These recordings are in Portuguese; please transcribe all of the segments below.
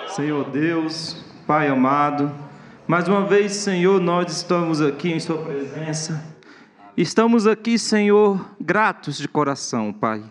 Senhor Deus, Pai amado, mais uma vez, Senhor, nós estamos aqui em Sua presença. Estamos aqui, Senhor, gratos de coração, Pai.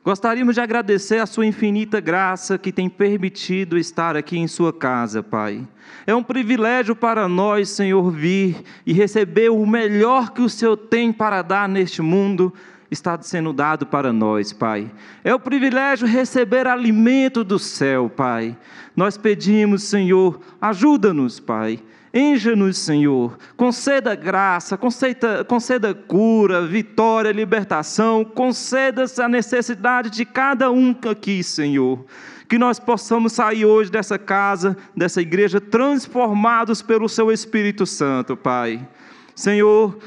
Gostaríamos de agradecer a Sua infinita graça que tem permitido estar aqui em Sua casa, Pai. É um privilégio para nós, Senhor, vir e receber o melhor que o Senhor tem para dar neste mundo, está sendo dado para nós, Pai. É o privilégio de receber alimento do céu, Pai. Nós pedimos, Senhor, ajuda-nos, Pai. Encha-nos, Senhor, conceda graça, conceda cura, vitória, libertação, conceda-se a necessidade de cada um aqui, Senhor. Que nós possamos sair hoje dessa casa, dessa igreja, transformados pelo Seu Espírito Santo, Pai. Senhor,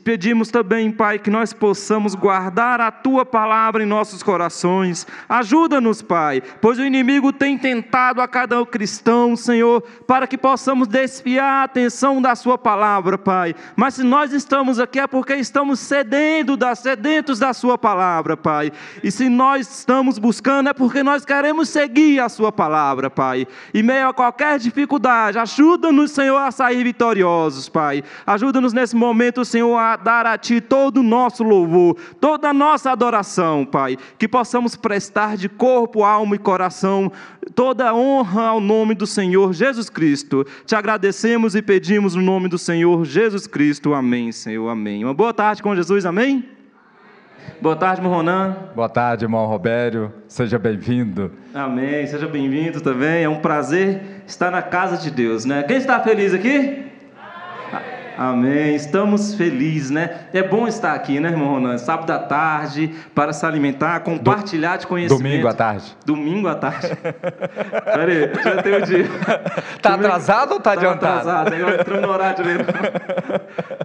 pedimos também, Pai, que nós possamos guardar a Tua palavra em nossos corações. Ajuda-nos, Pai, pois o inimigo tem tentado a cada cristão, Senhor, para que possamos desviar a atenção da Sua palavra, Pai. Mas se nós estamos aqui é porque estamos sedentos da Sua palavra, Pai. E se nós estamos buscando é porque nós queremos seguir a Sua palavra, Pai. Em meio a qualquer dificuldade, ajuda-nos, Senhor, a sair vitoriosos, Pai. Ajuda-nos nesse momento, Senhor, a dar a Ti todo o nosso louvor, toda a nossa adoração, Pai, que possamos prestar de corpo, alma e coração toda a honra ao nome do Senhor Jesus Cristo. Te agradecemos e pedimos no nome do Senhor Jesus Cristo. Amém, Senhor, amém. Uma boa tarde com Jesus, amém? Boa tarde, irmão Ronan. Boa tarde, irmão Robério. Seja bem-vindo. Amém, seja bem-vindo também. É um prazer estar na casa de Deus, né? Quem está feliz aqui? Amém, estamos felizes, né? É bom estar aqui, né, irmão Ronan? Sábado à tarde, para se alimentar, compartilhar de conhecimento. Domingo à tarde. Domingo à tarde. Peraí, já tem o dia. Tá atrasado ou tá adiantado? Atrasado, agora entramos no horário de ler.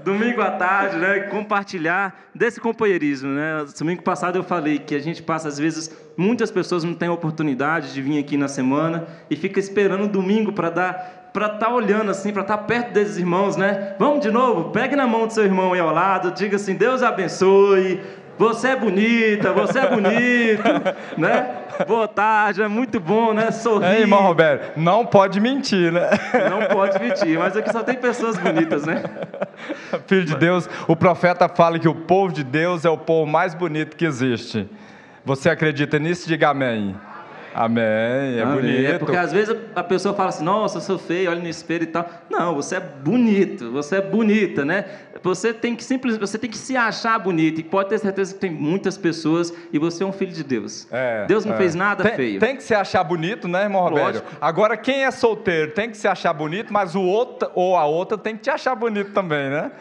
Domingo à tarde, né? Compartilhar desse companheirismo, né? Domingo passado eu falei que a gente passa, às vezes, muitas pessoas não têm oportunidade de vir aqui na semana e fica esperando o domingo para estar olhando assim, para estar perto desses irmãos, né? Vamos de novo, pegue na mão do seu irmão aí ao lado, diga assim: Deus abençoe, você é bonita, você é bonito, né? Boa tarde, é muito bom, né? Sorrir. Ei, irmão Roberto, não pode mentir, né? Não pode mentir, mas aqui só tem pessoas bonitas, né? Filho de Deus, o profeta fala que o povo de Deus é o povo mais bonito que existe. Você acredita nisso? Diga amém. Amém, é amém. Bonito. É porque às vezes a pessoa fala assim: nossa, eu sou feio, olha no espelho e tal. Não, você é bonito, você é bonita, né? Você tem que se achar bonito. E pode ter certeza que tem muitas pessoas e você é um filho de Deus. Deus não fez nada feio. Tem que se achar bonito, né, irmão Roberto? Agora, quem é solteiro tem que se achar bonito, mas o outro ou a outra tem que te achar bonito também, né?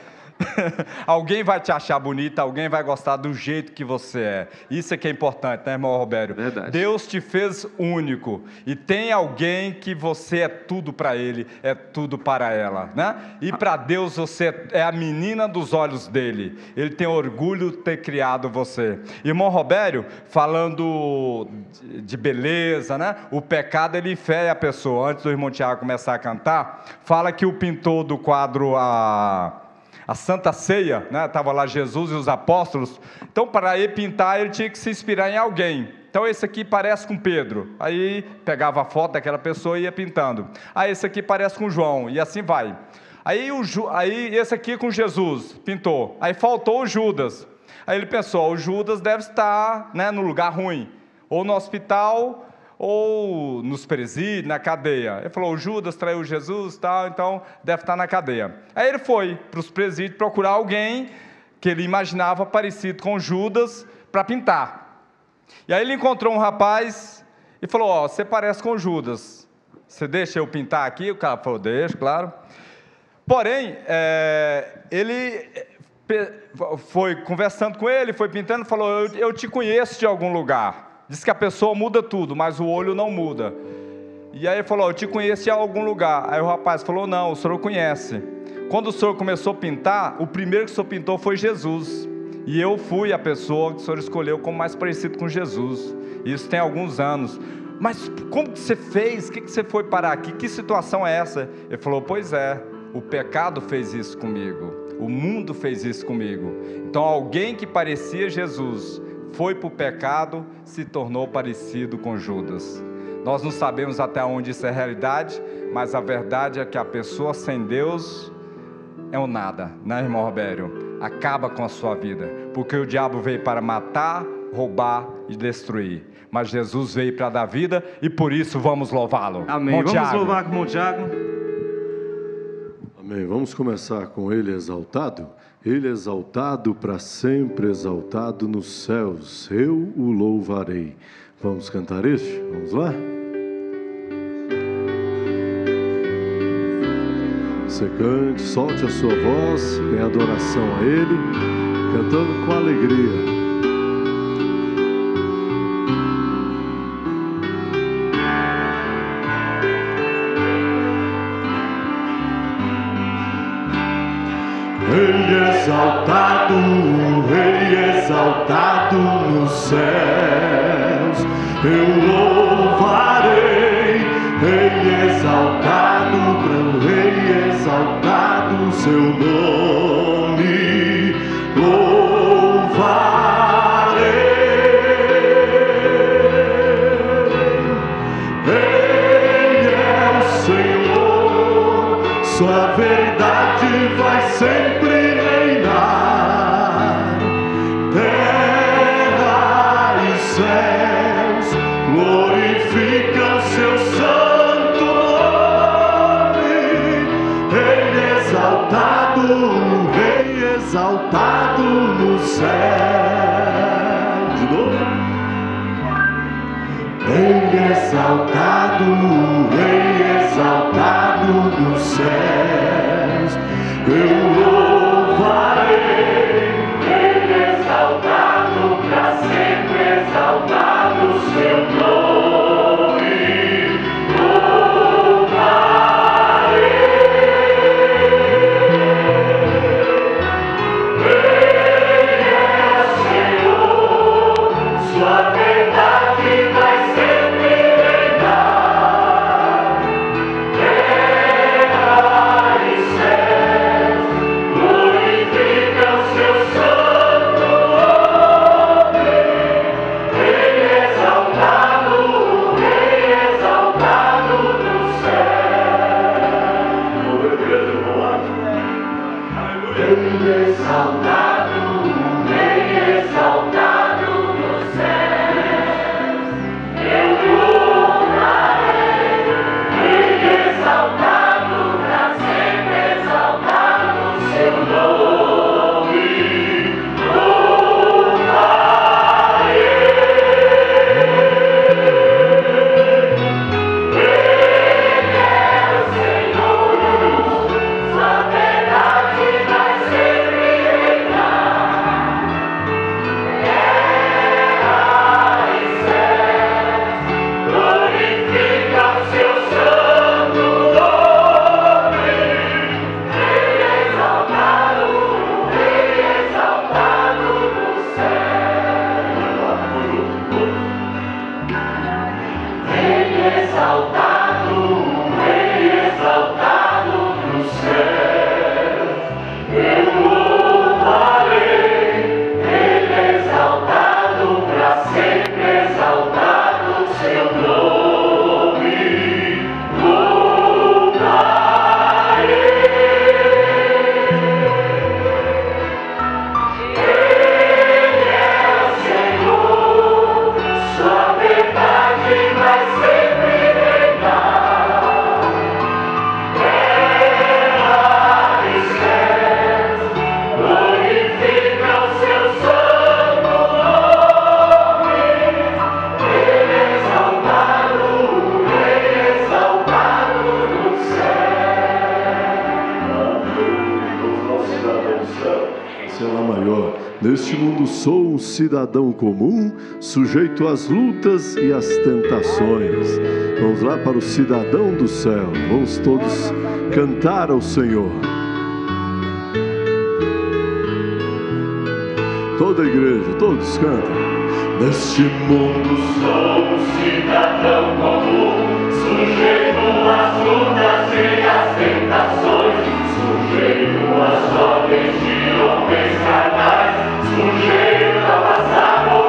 Alguém vai te achar bonita, alguém vai gostar do jeito que você é. Isso é que é importante, né, irmão Roberto? Verdade. Deus te fez único e tem alguém que você é tudo para ele, é tudo para ela, né? E para Deus você é a menina dos olhos dele. Ele tem orgulho de ter criado você. Irmão Roberto, falando de beleza, né? O pecado ele fere a pessoa. Antes do irmão Tiago começar a cantar, fala que o pintor do quadro a Santa Ceia, né? Estava lá Jesus e os apóstolos. Então, para ele pintar, ele tinha que se inspirar em alguém. Então, esse aqui parece com Pedro. Aí, pegava a foto daquela pessoa e ia pintando. Aí, esse aqui parece com João, e assim vai. Aí, esse aqui com Jesus, pintou. Aí, faltou o Judas. Aí, ele pensou: o Judas deve estar, né, no lugar ruim. Ou no hospital, ou nos presídios, na cadeia. Ele falou: o Judas traiu Jesus, tal, então deve estar na cadeia. Aí ele foi para os presídios procurar alguém que ele imaginava parecido com Judas para pintar. E aí ele encontrou um rapaz e falou: ó, você parece com Judas, você deixa eu pintar aqui? O cara falou: deixa, claro. Porém, ele foi conversando com ele, foi pintando, falou: eu te conheço de algum lugar. Diz que a pessoa muda tudo, mas o olho não muda. E aí ele falou: eu te conheço em algum lugar. Aí o rapaz falou: não, o senhor conhece. Quando o senhor começou a pintar, o primeiro que o senhor pintou foi Jesus. E eu fui a pessoa que o senhor escolheu como mais parecido com Jesus. Isso tem alguns anos. Mas como que você fez? O que você foi parar aqui? Que situação é essa? Ele falou: pois é, o pecado fez isso comigo. O mundo fez isso comigo. Então alguém que parecia Jesus foi para o pecado, se tornou parecido com Judas. Nós não sabemos até onde isso é realidade, mas a verdade é que a pessoa sem Deus é um nada, né, irmão Robério? Acaba com a sua vida, porque o diabo veio para matar, roubar e destruir, mas Jesus veio para dar vida, e por isso vamos louvá-lo. Amém. Vamos louvar com o Tiago. Amém. Vamos começar com Ele exaltado. Ele exaltado, para sempre exaltado nos céus, eu o louvarei. Vamos cantar este? Vamos lá? Você cante, solte a sua voz em adoração a Ele, cantando com alegria. Rei exaltado nos céus, eu louvarei. Rei exaltado, para o Rei exaltado, seu nome louvarei. Ele é o Senhor, sua verdade vai sempre reinar. Terra e céus glorificam seu santo nome. Rei exaltado no céu. De novo. Rei exaltado nos céus, eu louvarei. Rei exaltado, para sempre exaltado, seu nome louvarei. Ele é o Senhor, sua verdade vai sempre reinar. Terra e céus glorificam seu santo nome. Rei exaltado no céu. Rei exaltado no céu. Eu louvarei. Rei exaltado, para sempre exaltado, seu nome louvarei. Ele é o Senhor, sua verdade vai sempre reinar. Terra e céus glorificam seu santo nome. Rei exaltado no céu. Rei exaltado no céu, eu louvarei. Rei exaltado, para sempre exaltado, seu nome louvarei. Ele é o Senhor, sua verdade vai sempre reinar. Terra e céus glorificam seu santo nome. Rei exaltado no céu. Sela maior. Neste mundo sou um cidadão comum, sujeito às lutas e às tentações. Vamos lá para o cidadão do céu. Vamos todos cantar ao Senhor. Toda a igreja, todos cantem. Neste mundo sou um cidadão comum, sujeito às lutas e às tentações, sujeito às ordens de homens carnais, sujeito a passar por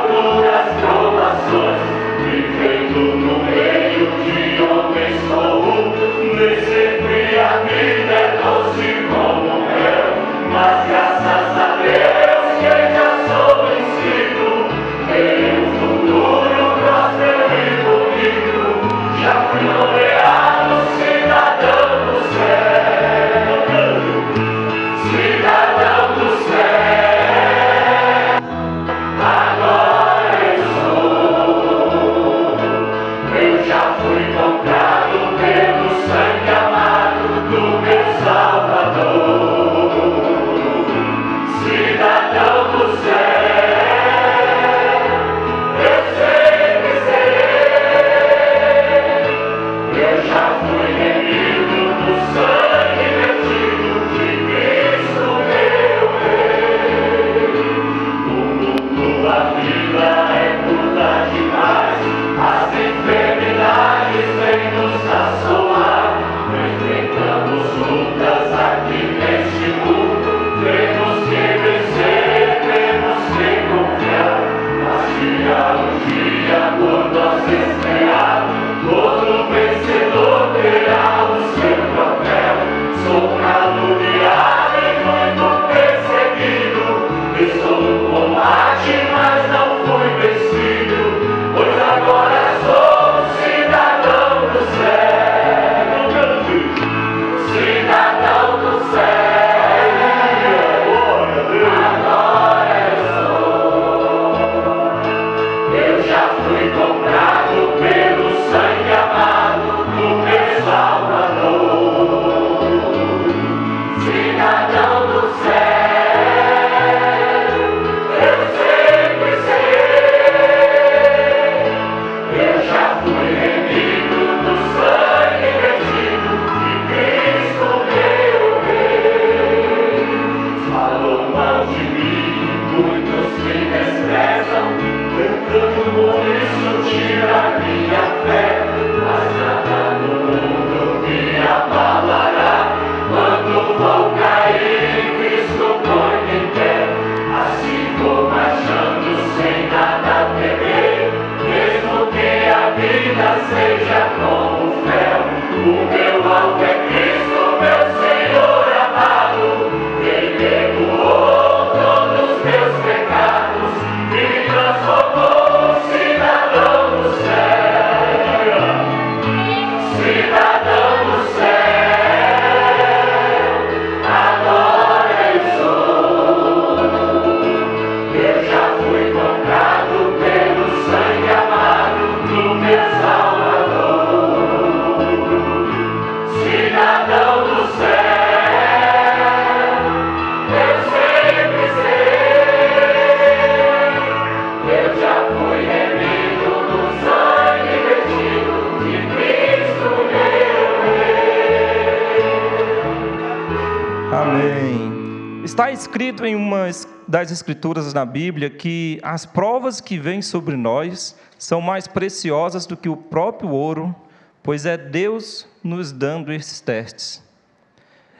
Está escrito em uma das escrituras na Bíblia que as provas que vêm sobre nós são mais preciosas do que o próprio ouro, pois é Deus nos dando esses testes.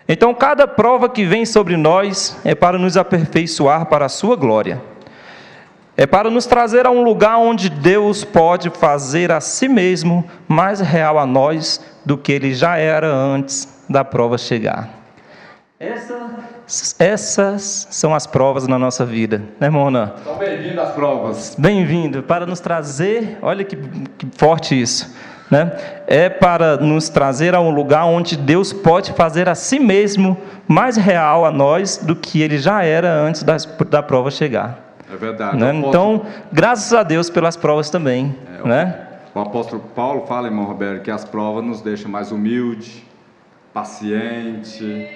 Então, cada prova que vem sobre nós é para nos aperfeiçoar para a sua glória. É para nos trazer a um lugar onde Deus pode fazer a si mesmo mais real a nós do que Ele já era antes da prova chegar. Essas são as provas na nossa vida, né, irmão Ronan? Então, bem-vindo às provas. Bem-vindo, para nos trazer, olha que forte isso, né? É para nos trazer a um lugar onde Deus pode fazer a si mesmo mais real a nós do que Ele já era antes da prova chegar. É verdade. Né? Então, graças a Deus pelas provas também, né? O apóstolo Paulo fala, irmão Roberto, que as provas nos deixam mais humilde, paciente,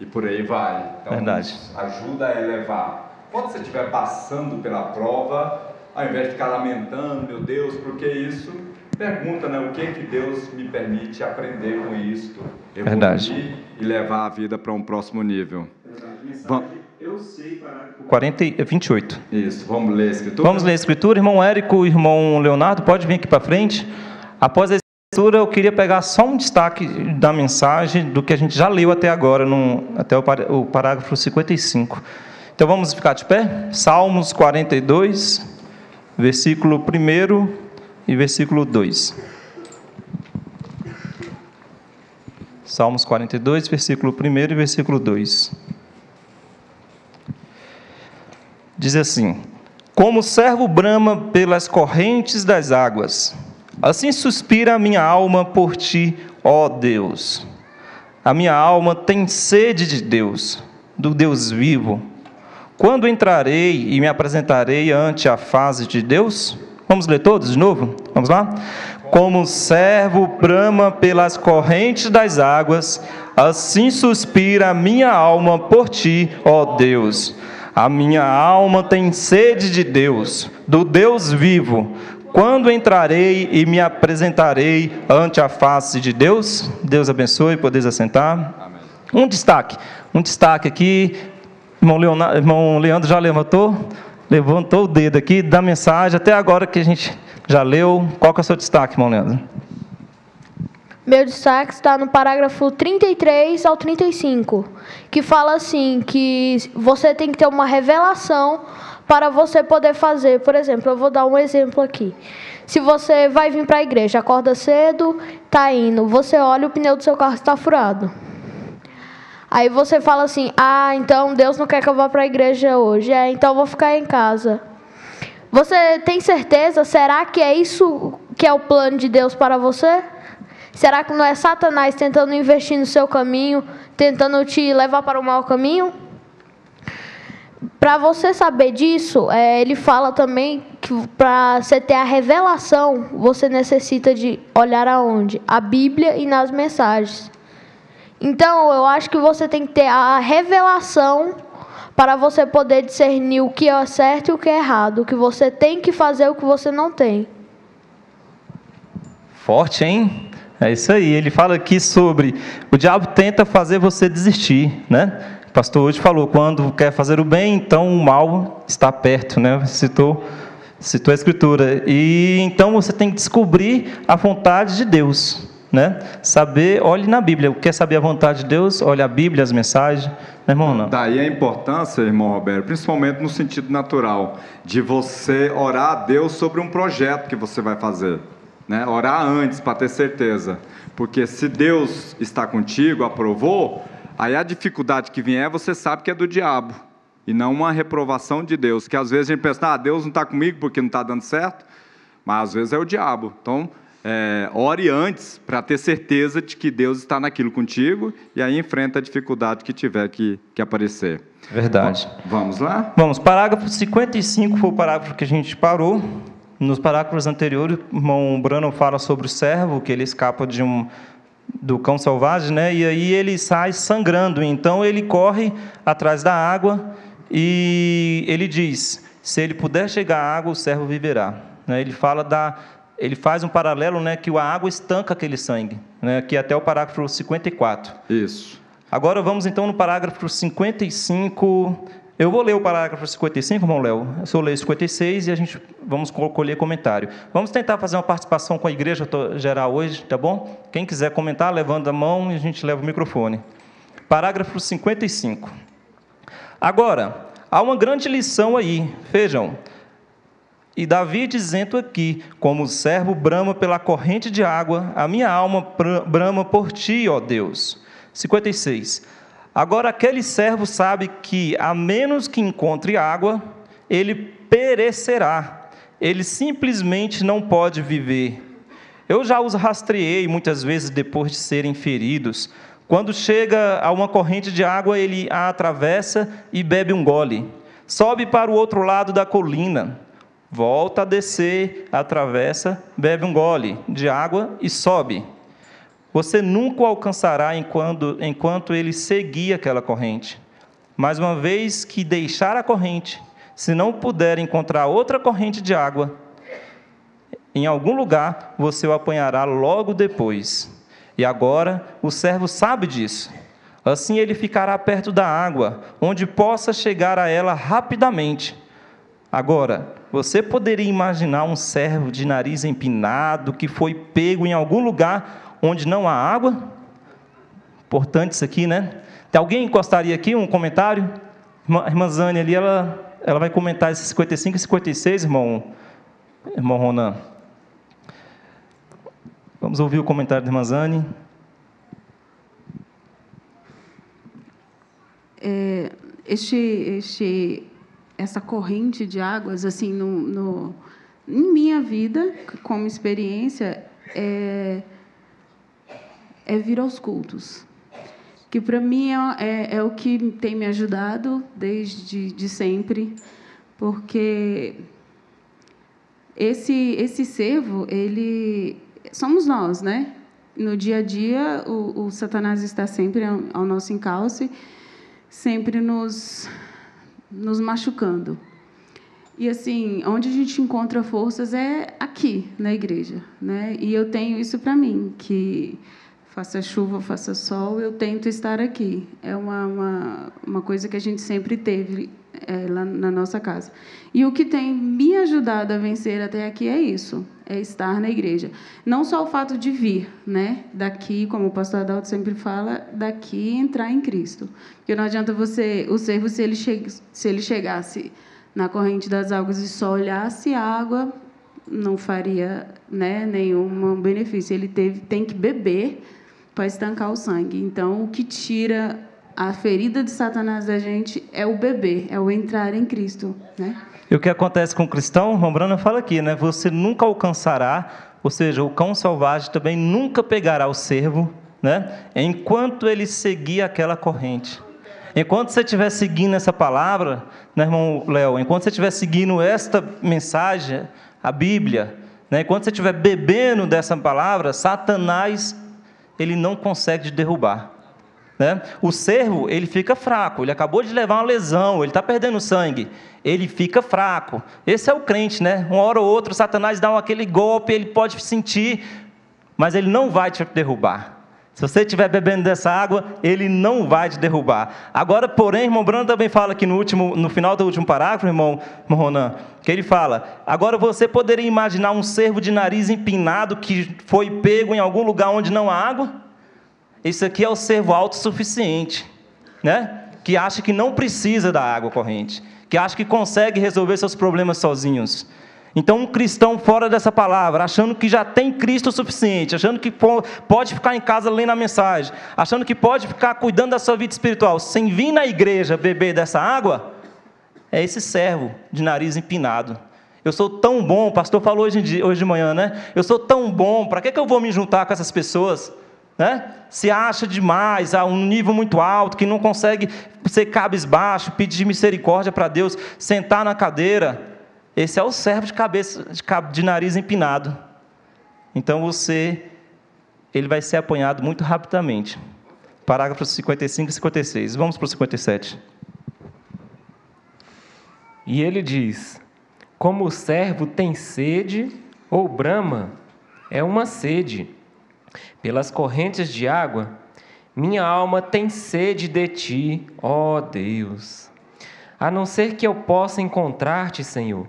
e por aí vai. Então, verdade. Ajuda a elevar. Quando você estiver passando pela prova, ao invés de ficar lamentando, meu Deus, por que isso? Pergunta, né? O que Deus me permite aprender com isto? Evoluir. Verdade. E levar a vida para um próximo nível. Verdade. Eu sei, parágrafo 28. Isso, vamos ler a escritura? Vamos ler a escritura. Irmão Érico, irmão Leonardo, pode vir aqui para frente. Após a escritura, eu queria pegar só um destaque da mensagem do que a gente já leu até agora, até o parágrafo 55. Então vamos ficar de pé? Salmos 42, versículo 1 e versículo 2. Salmos 42, versículo 1 e versículo 2. Diz assim: como o servo brama pelas correntes das águas, assim suspira a minha alma por ti, ó Deus. A minha alma tem sede de Deus, do Deus vivo. Quando entrarei e me apresentarei ante a face de Deus? Vamos ler todos de novo? Vamos lá? Como o servo brama pelas correntes das águas, assim suspira a minha alma por ti, ó Deus. A minha alma tem sede de Deus, do Deus vivo. Quando entrarei e me apresentarei ante a face de Deus? Deus abençoe, podeis assentar. Amém. Um destaque aqui. Irmão Leandro já levantou o dedo aqui da mensagem, até agora que a gente já leu. Qual que é o seu destaque, irmão Leandro? Meu destaque está no parágrafo 33 ao 35, que fala assim, que você tem que ter uma revelação para você poder fazer. Por exemplo, eu vou dar um exemplo aqui. Se você vai vir para a igreja, acorda cedo, está indo, você olha, o pneu do seu carro está furado. Aí você fala assim, então Deus não quer que eu vá para a igreja hoje, então eu vou ficar em casa. Você tem certeza? Será que é isso que é o plano de Deus para você? Será que não é Satanás tentando investir no seu caminho, tentando te levar para o mau caminho? para você saber disso, ele fala também que para você ter a revelação, você necessita de olhar aonde? A Bíblia e nas mensagens. Então, eu acho que você tem que ter a revelação para você poder discernir o que é certo e o que é errado, o que você tem que fazer e o que você não tem. Forte, hein? É isso aí. Ele fala aqui sobre o diabo tenta fazer você desistir, né? O pastor hoje falou, quando quer fazer o bem, então o mal está perto, né? Citou a Escritura. E então você tem que descobrir a vontade de Deus, né? Saber, olhe na Bíblia. Quer saber a vontade de Deus? Olhe a Bíblia, as mensagens. Meu irmão, não. Daí a importância, irmão Roberto, principalmente no sentido natural, de você orar a Deus sobre um projeto que você vai fazer, né? Orar antes, para ter certeza. Porque se Deus está contigo, aprovou, aí a dificuldade que vier, você sabe que é do diabo, e não uma reprovação de Deus, que às vezes a gente pensa, Deus não está comigo porque não está dando certo, mas às vezes é o diabo. Então, ore antes, para ter certeza de que Deus está naquilo contigo, e aí enfrenta a dificuldade que tiver que aparecer. Verdade. Vamos lá? Vamos, parágrafo 55 foi o parágrafo que a gente parou. Nos parágrafos anteriores, o irmão Brano fala sobre o servo, que ele escapa do cão selvagem, né? E aí ele sai sangrando, então ele corre atrás da água e ele diz, se ele puder chegar à água, o servo viverá, né? Ele faz um paralelo, né, que a água estanca aquele sangue, né, que é até o parágrafo 54. Isso. Agora vamos então no parágrafo 55. Eu vou ler o parágrafo 55, irmão Léo. Eu só leio 56 e a gente vamos colher comentário. Vamos tentar fazer uma participação com a igreja geral hoje, tá bom? Quem quiser comentar, levanta a mão e a gente leva o microfone. Parágrafo 55. Agora, há uma grande lição aí, vejam. E Davi dizendo aqui, como o servo brama pela corrente de água, a minha alma brama por ti, ó Deus. 56. Agora aquele servo sabe que, a menos que encontre água, ele perecerá. Ele simplesmente não pode viver. Eu já os rastreei muitas vezes depois de serem feridos. Quando chega a uma corrente de água, ele a atravessa e bebe um gole. Sobe para o outro lado da colina. Volta a descer, atravessa, bebe um gole de água e sobe. Você nunca o alcançará enquanto ele seguir aquela corrente. Mas uma vez que deixar a corrente, se não puder encontrar outra corrente de água, em algum lugar você o apanhará logo depois. E agora o servo sabe disso. Assim ele ficará perto da água, onde possa chegar a ela rapidamente. Agora, você poderia imaginar um servo de nariz empinado que foi pego em algum lugar onde não há água? Importante isso aqui, né? Tem alguém que gostaria aqui, um comentário? A irmã Zane ali, ela vai comentar esses 55 e 56, irmão Ronan. Vamos ouvir o comentário da irmã Zane. Essa corrente de águas, assim, em minha vida, como experiência, é vir aos cultos, que para mim é o que tem me ajudado desde sempre, porque esse servo, ele somos nós, né? No dia a dia, o Satanás está sempre ao nosso encalce, sempre nos machucando. E, assim, onde a gente encontra forças é aqui, na igreja, né? E eu tenho isso para mim, que faça chuva, faça sol, eu tento estar aqui. É uma coisa que a gente sempre teve lá na nossa casa. E o que tem me ajudado a vencer até aqui é isso, é estar na igreja. Não só o fato de vir, né, daqui, como o pastor Adalto sempre fala, daqui entrar em Cristo. Porque não adianta o servo, se ele chegasse na corrente das águas e só olhasse a água, não faria, né, nenhum benefício. Ele tem que beber para estancar o sangue. Então, o que tira a ferida de Satanás da gente é o beber, é o entrar em Cristo, né? E o que acontece com o cristão, o irmão Brano fala aqui, né? Você nunca alcançará, ou seja, o cão selvagem também nunca pegará o servo, né? Enquanto ele seguir aquela corrente. Enquanto você estiver seguindo essa palavra, né, irmão Léo, enquanto você estiver seguindo esta mensagem, a Bíblia, né, enquanto você estiver bebendo dessa palavra, Satanás, ele não consegue te derrubar. Né? O servo, ele fica fraco, ele acabou de levar uma lesão, ele está perdendo sangue, ele fica fraco. Esse é o crente, né? Uma hora ou outra, Satanás dá aquele golpe, ele pode sentir, mas ele não vai te derrubar. Se você estiver bebendo dessa água, ele não vai te derrubar. Agora, porém, irmão Bruno também fala aqui no final do último parágrafo, irmão Ronan, que ele fala: agora você poderia imaginar um servo de nariz empinado que foi pego em algum lugar onde não há água? Esse aqui é o servo autossuficiente, né? Que acha que não precisa da água corrente, que acha que consegue resolver seus problemas sozinhos. Então, um cristão fora dessa palavra, achando que já tem Cristo o suficiente, achando que pode ficar em casa lendo a mensagem, achando que pode ficar cuidando da sua vida espiritual, sem vir na igreja beber dessa água, é esse servo de nariz empinado. Eu sou tão bom, o pastor falou hoje de manhã, né? Eu sou tão bom, para que eu vou me juntar com essas pessoas? Né? Se acha demais, a um nível muito alto, que não consegue ser cabisbaixo, pedir misericórdia para Deus, sentar na cadeira. Esse é o servo de nariz empinado. Então ele vai ser apanhado muito rapidamente. Parágrafos 55 e 56. Vamos para o 57. E ele diz: como o servo tem sede, ou brama, é uma sede pelas correntes de água, minha alma tem sede de ti, ó Deus. A não ser que eu possa encontrar-te, Senhor,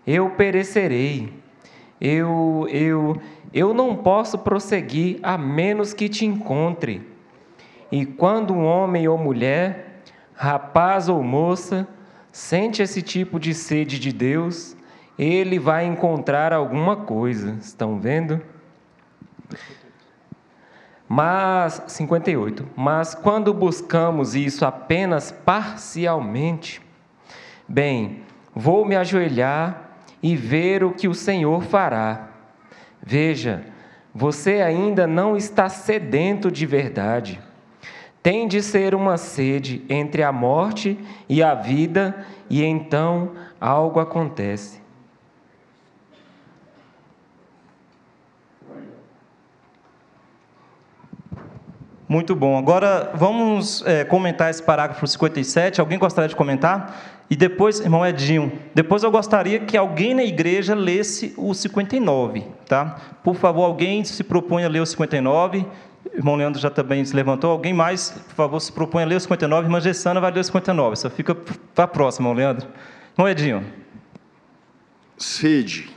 eu perecerei. Eu não posso prosseguir a menos que te encontre. E quando um homem ou mulher, rapaz ou moça, sente esse tipo de sede de Deus, ele vai encontrar alguma coisa. Estão vendo? Mas, 58, mas quando buscamos isso apenas parcialmente, bem, vou me ajoelhar e ver o que o Senhor fará. Veja, você ainda não está sedento de verdade. Tem de ser uma sede entre a morte e a vida, e então algo acontece. Muito bom. Agora vamos comentar esse parágrafo 57. Alguém gostaria de comentar? E depois, irmão Edinho, depois eu gostaria que alguém na igreja lesse o 59. Tá? Por favor, alguém se propõe a ler o 59. Irmão Leandro já também se levantou. Alguém mais, por favor, se propõe a ler o 59. Irmã Gessana vai ler o 59. Só fica para a próxima, irmão Leandro. Irmão Edinho. Sede.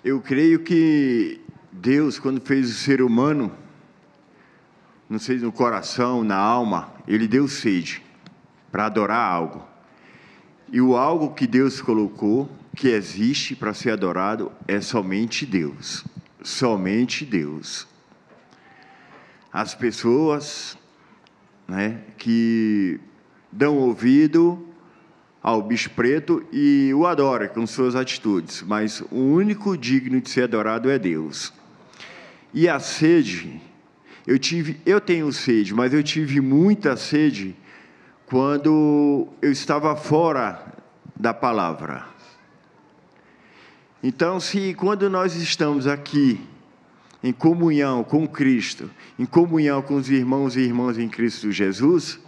Eu creio que Deus, quando fez o ser humano, não sei, no coração, na alma, Ele deu sede para adorar algo. E o algo que Deus colocou, que existe para ser adorado, é somente Deus. Somente Deus. As pessoas, né, que dão ouvido ao bicho preto e o adoram com suas atitudes, mas o único digno de ser adorado é Deus. E a sede... Eu tenho sede, mas eu tive muita sede quando eu estava fora da palavra. Então, quando nós estamos aqui em comunhão com Cristo, em comunhão com os irmãos e irmãs em Cristo Jesus,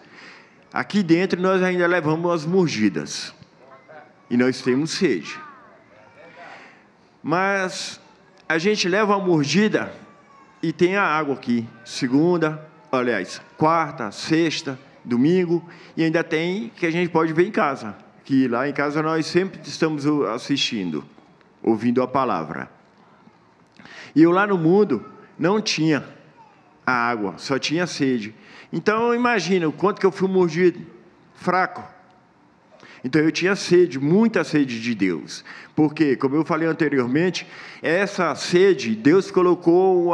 aqui dentro nós ainda levamos as mordidas. E nós temos sede. Mas a gente leva a mordida e tem a água aqui, quarta, sexta, domingo, e ainda tem que a gente pode ver em casa, que lá em casa nós sempre estamos assistindo, ouvindo a palavra. E eu lá no mundo não tinha a água, só tinha sede. Então imagina o quanto que eu fui mordido, fraco. Então eu tinha sede, muita sede de Deus. Porque, como eu falei anteriormente, essa sede Deus colocou,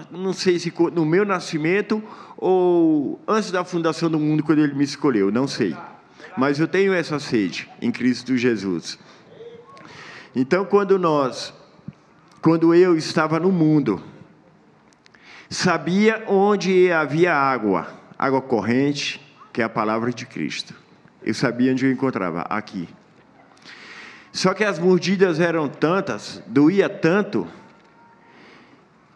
não sei se no meu nascimento ou antes da fundação do mundo, quando Ele me escolheu, não sei. Mas eu tenho essa sede em Cristo Jesus. Então, quando eu estava no mundo, sabia onde havia água. água corrente, que é a palavra de Cristo. Eu sabia onde eu encontrava, aqui. Só que as mordidas eram tantas, doía tanto,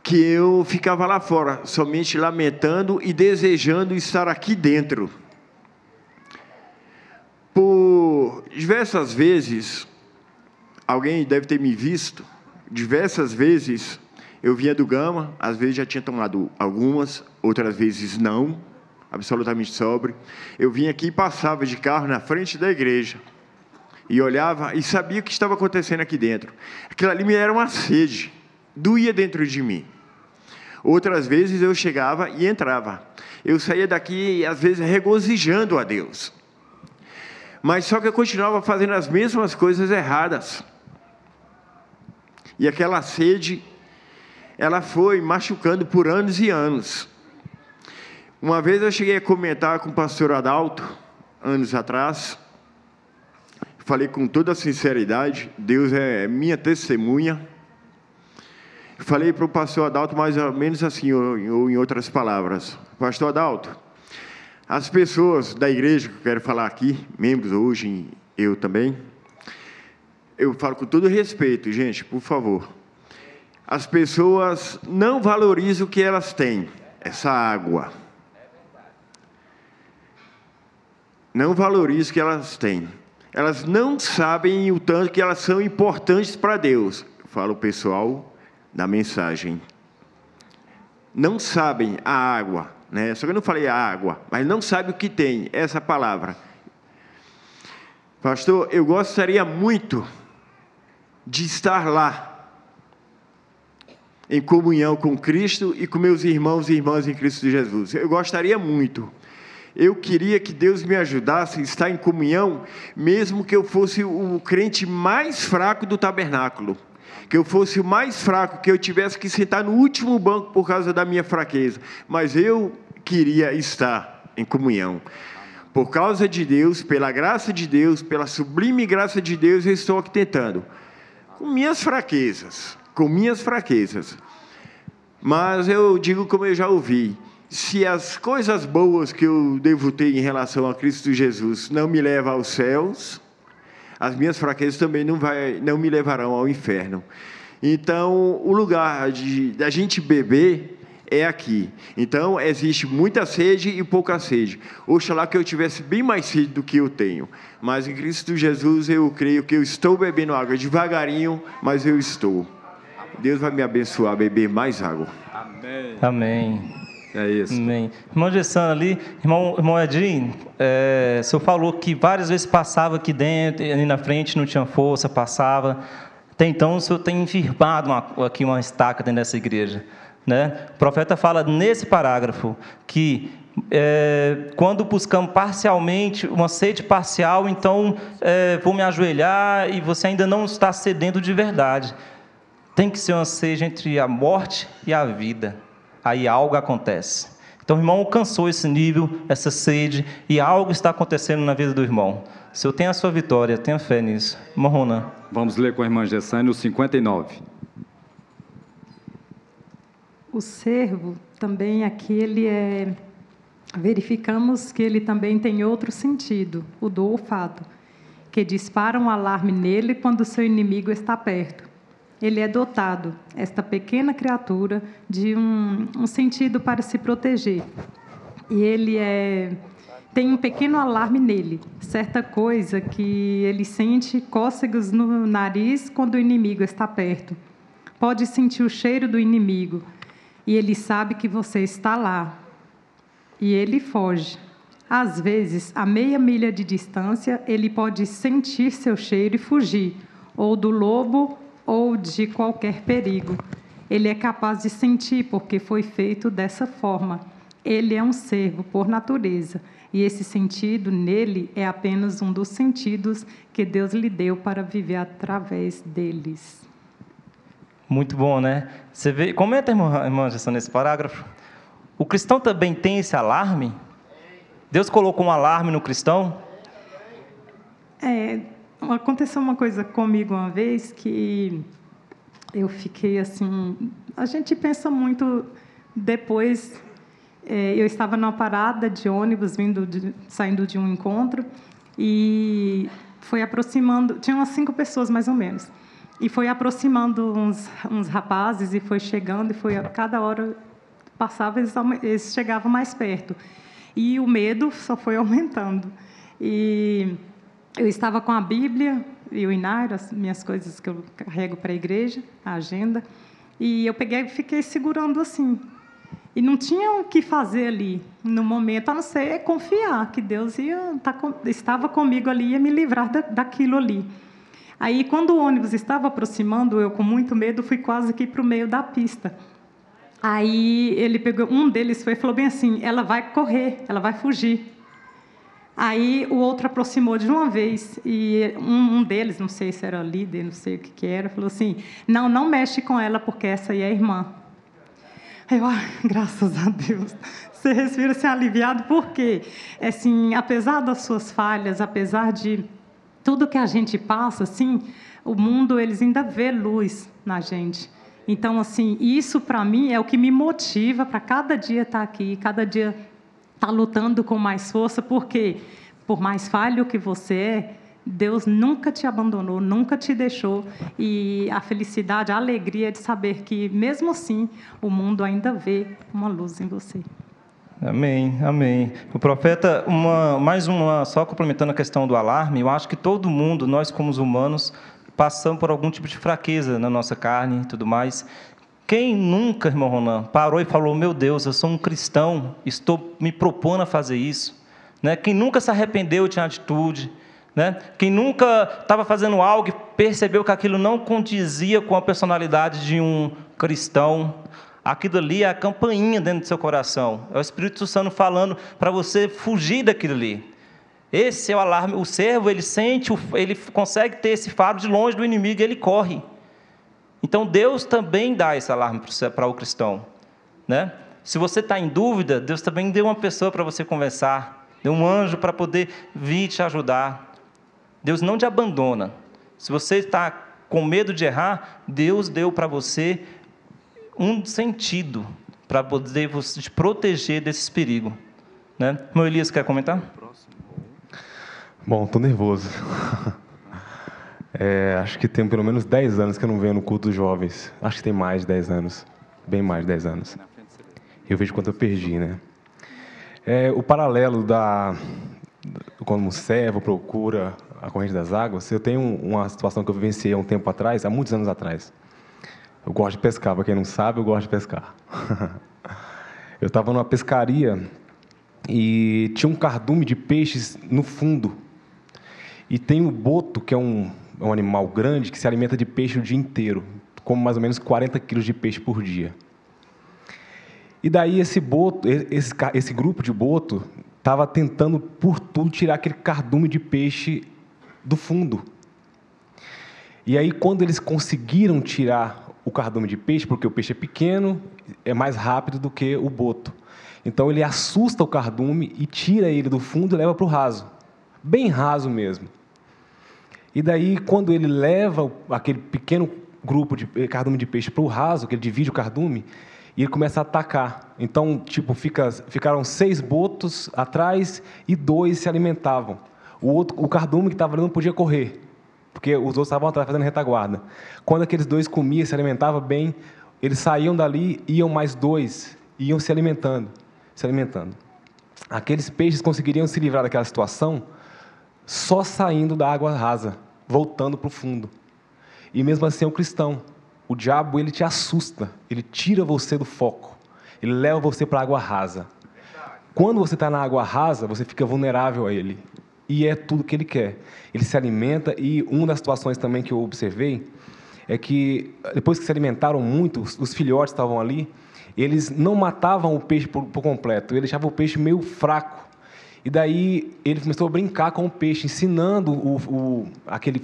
que eu ficava lá fora, somente lamentando e desejando estar aqui dentro. Por diversas vezes, alguém deve ter me visto, diversas vezes eu vinha do Gama, às vezes já tinha tomado algumas, outras vezes não, absolutamente sóbrio. Eu vinha aqui e passava de carro na frente da igreja, e olhava e sabia o que estava acontecendo aqui dentro. Aquilo ali me era uma sede, doía dentro de mim. Outras vezes eu chegava e entrava. Eu saía daqui, às vezes, regozijando a Deus. Mas só que eu continuava fazendo as mesmas coisas erradas. E aquela sede, ela foi machucando por anos e anos. Uma vez eu cheguei a comentar com o pastor Adalto, anos atrás. Falei com toda a sinceridade, Deus é minha testemunha. Falei para o pastor Adalto mais ou menos assim, ou em outras palavras. Pastor Adalto, as pessoas da igreja, que eu quero falar aqui, membros hoje, eu também, eu falo com todo respeito, gente, por favor. As pessoas não valorizam o que elas têm, essa água. Não valorizam o que elas têm. Elas não sabem o tanto que elas são importantes para Deus. Fala o pessoal da mensagem. Não sabem a água, né? Só que eu não falei a água, mas não sabe o que tem, essa palavra. Pastor, eu gostaria muito de estar lá, em comunhão com Cristo e com meus irmãos e irmãs em Cristo Jesus. Eu gostaria muito. Eu queria que Deus me ajudasse a estar em comunhão, mesmo que eu fosse o crente mais fraco do tabernáculo. Que eu fosse o mais fraco, que eu tivesse que sentar no último banco por causa da minha fraqueza. Mas eu queria estar em comunhão. Por causa de Deus, pela graça de Deus, pela sublime graça de Deus, eu estou aqui tentando. Com minhas fraquezas. Mas eu digo como eu já ouvi. Se as coisas boas que eu devo ter em relação a Cristo Jesus não me levam aos céus, as minhas fraquezas também não me levarão ao inferno. Então, o lugar da gente beber é aqui. Então, existe muita sede e pouca sede. Oxalá que eu tivesse bem mais sede do que eu tenho. Mas em Cristo Jesus eu creio que eu estou bebendo água devagarinho, mas eu estou. Deus vai me abençoar a beber mais água. Amém. Amém. É isso. Amém. Irmão Gessano ali, irmão Edinho, o senhor falou que várias vezes passava aqui dentro, ali na frente não tinha força, passava. Até então o senhor tem firmado aqui uma estaca dentro dessa igreja, né? O profeta fala nesse parágrafo que quando buscamos parcialmente, uma sede parcial, então vou me ajoelhar e você ainda não está cedendo de verdade. Tem que ser uma sede entre a morte e a vida. Aí algo acontece. Então o irmão alcançou esse nível, essa sede, e algo está acontecendo na vida do irmão. O Senhor tem a sua vitória, tenha fé nisso. Irmão Ronan. Vamos ler com a irmã Gessane o 59. O servo também aqui, verificamos que ele também tem outro sentido, o do olfato, que dispara um alarme nele quando seu inimigo está perto. Ele é dotado, esta pequena criatura, de um sentido para se proteger. E ele tem um pequeno alarme nele, certa coisa que ele sente cócegas no nariz quando o inimigo está perto. Pode sentir o cheiro do inimigo, e ele sabe que você está lá. E ele foge. Às vezes, a meia milha de distância, ele pode sentir seu cheiro e fugir, ou do lobo, ou de qualquer perigo. Ele é capaz de sentir, porque foi feito dessa forma. Ele é um servo por natureza, e esse sentido nele é apenas um dos sentidos que Deus lhe deu para viver através deles. Muito bom, né? Você vê, comenta, irmã Gessane, nesse parágrafo. O cristão também tem esse alarme? Deus colocou um alarme no cristão? Aconteceu uma coisa comigo uma vez que eu fiquei assim... A gente pensa muito depois eu estava numa parada de ônibus, saindo de um encontro, e foi aproximando, tinha umas 5 pessoas mais ou menos, e foi aproximando uns rapazes, e foi chegando, cada hora passava, eles chegavam mais perto, e o medo só foi aumentando. E eu estava com a Bíblia e o inário, as minhas coisas que eu carrego para a igreja, a agenda, e eu peguei e fiquei segurando assim. E não tinha o que fazer ali, no momento, a não ser confiar que Deus estava comigo ali e ia me livrar daquilo ali. Aí, quando o ônibus estava aproximando, eu, com muito medo, fui quase que para o meio da pista. Aí, um deles falou bem assim, ela vai correr, ela vai fugir. Aí, o outro aproximou de uma vez, e um deles, não sei se era líder, não sei o que era, falou assim, não mexe com ela, porque essa aí é a irmã. Eu, graças a Deus, você respira assim, aliviado, porque, assim, apesar das suas falhas, apesar de tudo que a gente passa, assim, o mundo, eles ainda vê luz na gente. Então, assim, isso, para mim, é o que me motiva para cada dia estar aqui, cada dia estar lutando com mais força, porque, por mais falho que você é, Deus nunca te abandonou, nunca te deixou, e a felicidade, a alegria de saber que, mesmo assim, o mundo ainda vê uma luz em você. Amém, amém. O profeta, só complementando a questão do alarme, eu acho que todo mundo, nós como os humanos, passamos por algum tipo de fraqueza na nossa carne e tudo mais. Quem nunca, irmão Ronan, parou e falou, meu Deus, eu sou um cristão, estou me propondo a fazer isso? Né? Quem nunca se arrependeu de atitude? Né? Quem nunca estava fazendo algo e percebeu que aquilo não condizia com a personalidade de um cristão? Aquilo ali é a campainha dentro do seu coração. É o Espírito Santo falando para você fugir daquilo ali. Esse é o alarme. O servo, ele consegue ter esse faro de longe do inimigo e ele corre. Então, Deus também dá esse alarme para o cristão. Né? Se você está em dúvida, Deus também deu uma pessoa para você conversar. Deu um anjo para poder vir te ajudar. Deus não te abandona. Se você está com medo de errar, Deus deu para você um sentido para poder te proteger desses perigos. Né? Meu Elias, quer comentar? Bom, estou nervoso. Acho que tem pelo menos 10 anos que eu não venho no culto dos jovens. Acho que tem mais de 10 anos. Bem mais de 10 anos. Eu vejo quanto eu perdi, né? O paralelo quando um servo procura a corrente das águas, eu tenho uma situação que eu vivenciei há um tempo atrás, há muitos anos atrás. Eu gosto de pescar, para quem não sabe, eu gosto de pescar. Eu estava numa pescaria e tinha um cardume de peixes no fundo. E tem o boto, que é um animal grande, que se alimenta de peixe o dia inteiro, come mais ou menos 40 quilos de peixe por dia. E daí esse grupo de boto estava tentando, por tudo, tirar aquele cardume de peixe do fundo. E aí, quando eles conseguiram tirar o cardume de peixe, porque o peixe é pequeno, é mais rápido do que o boto. Então, ele assusta o cardume e tira ele do fundo e leva para o raso. Bem raso mesmo. E daí, quando ele leva aquele pequeno grupo de cardume de peixe para o raso, que ele divide o cardume, e ele começa a atacar. Então, ficaram 6 botos atrás e 2 se alimentavam. O cardume que estava ali não podia correr, porque os outros estavam atrás fazendo retaguarda. Quando aqueles 2 comiam, se alimentavam bem, eles saíam dali, iam mais 2, iam se alimentando. Aqueles peixes conseguiriam se livrar daquela situação só saindo da água rasa, voltando para o fundo. E mesmo assim é um cristão. O diabo, ele te assusta, ele tira você do foco, ele leva você para a água rasa. Quando você está na água rasa, você fica vulnerável a ele. E é tudo que ele quer. Ele se alimenta, e uma das situações também que eu observei é que, depois que se alimentaram muito, os filhotes estavam ali, eles não matavam o peixe por completo, eles deixavam o peixe meio fraco. E daí ele começou a brincar com o peixe, ensinando aquele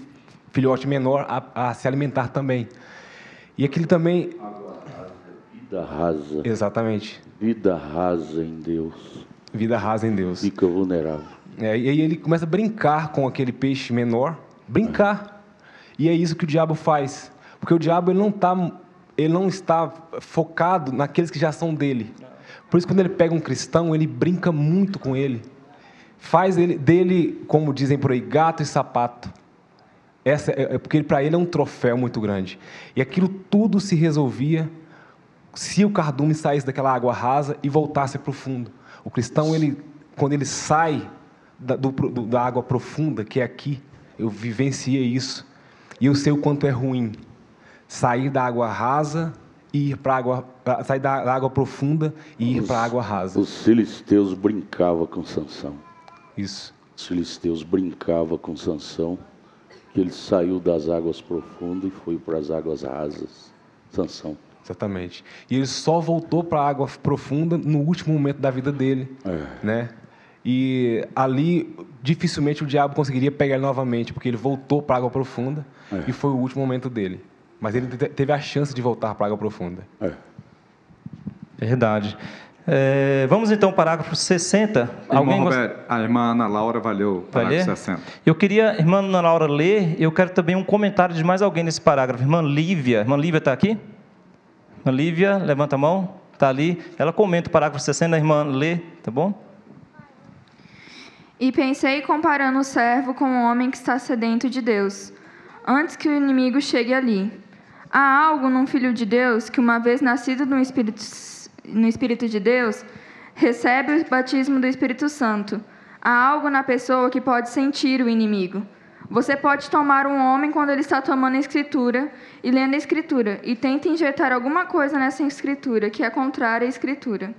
filhote menor a se alimentar também. E aquele também... Vida rasa. Exatamente. Vida rasa em Deus. Vida rasa em Deus. Fica vulnerável. E aí ele começa a brincar com aquele peixe menor. Brincar. E é isso que o diabo faz. Porque o diabo ele não está focado naqueles que já são dele. Por isso, quando ele pega um cristão, ele brinca muito com ele. Faz dele, como dizem por aí, gato e sapato. Porque para ele é um troféu muito grande. E aquilo tudo se resolvia se o cardume saísse daquela água rasa e voltasse para o fundo. O cristão, quando ele sai da água profunda, que é aqui, eu vivenciei isso, e eu sei o quanto é ruim sair da água rasa e ir sair da água profunda e ir para a água rasa. Os filisteus brincavam com Sansão. Isso. Os filisteus brincavam com Sansão, que ele saiu das águas profundas e foi para as águas rasas. Sansão. Exatamente. E ele só voltou para a água profunda no último momento da vida dele, né? E ali, dificilmente o diabo conseguiria pegar ele novamente, porque ele voltou para a água profunda e foi o último momento dele. Mas ele teve a chance de voltar para a água profunda. Verdade. Vamos então ao parágrafo 60. Alguém a irmã Ana Laura vai ler o parágrafo 60. Eu queria, irmã Ana Laura, ler. Eu quero também um comentário de mais alguém nesse parágrafo. Irmã Lívia está aqui? Irmã Lívia, levanta a mão. Está ali. Ela comenta o parágrafo 60, a irmã lê, tá bom? E pensei comparando o servo com o homem que está sedento de Deus, antes que o inimigo chegue ali. Há algo num filho de Deus que, uma vez nascido no Espírito de Deus, recebe o batismo do Espírito Santo. Há algo na pessoa que pode sentir o inimigo. Você pode tomar um homem quando ele está tomando a Escritura e lendo a Escritura, e tenta injetar alguma coisa nessa Escritura que é contrária à Escritura.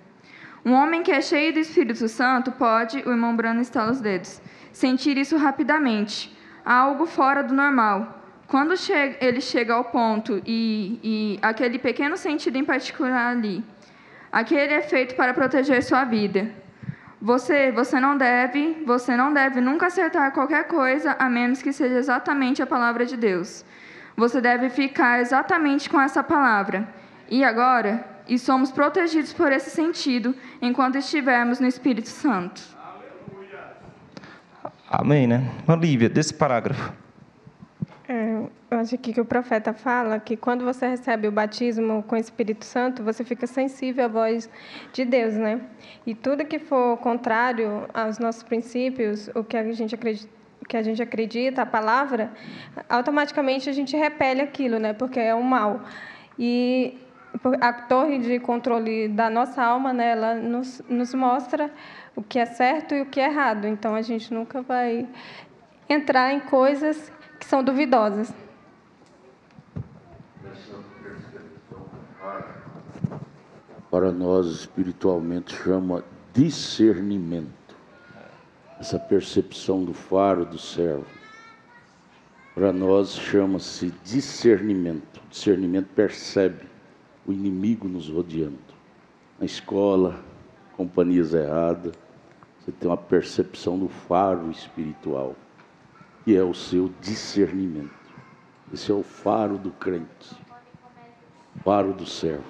Um homem que é cheio do Espírito Santo pode, o irmão Brano estala os dedos, sentir isso rapidamente. Há algo fora do normal. Quando ele chega ao ponto, e aquele pequeno sentido em particular ali, aquele é feito para proteger sua vida. Você não deve nunca acertar qualquer coisa, a menos que seja exatamente a palavra de Deus. Você deve ficar exatamente com essa palavra. E somos protegidos por esse sentido, enquanto estivermos no Espírito Santo. Amém, né? Olívia, desse parágrafo. Eu acho que o profeta fala que quando você recebe o batismo com o Espírito Santo, você fica sensível à voz de Deus, né? E tudo que for contrário aos nossos princípios, o que a gente acredita, a palavra, automaticamente a gente repele aquilo, né? Porque é o mal. E a torre de controle da nossa alma, né, ela nos mostra o que é certo e o que é errado. Então, a gente nunca vai entrar em coisas que são duvidosas. Para nós, espiritualmente, chama discernimento. Essa percepção do faro do servo. Para nós, chama-se discernimento. Discernimento percebe o inimigo nos rodeando. Na escola, companhias erradas, você tem uma percepção do faro espiritual, que é o seu discernimento. Esse é o faro do crente, faro do servo.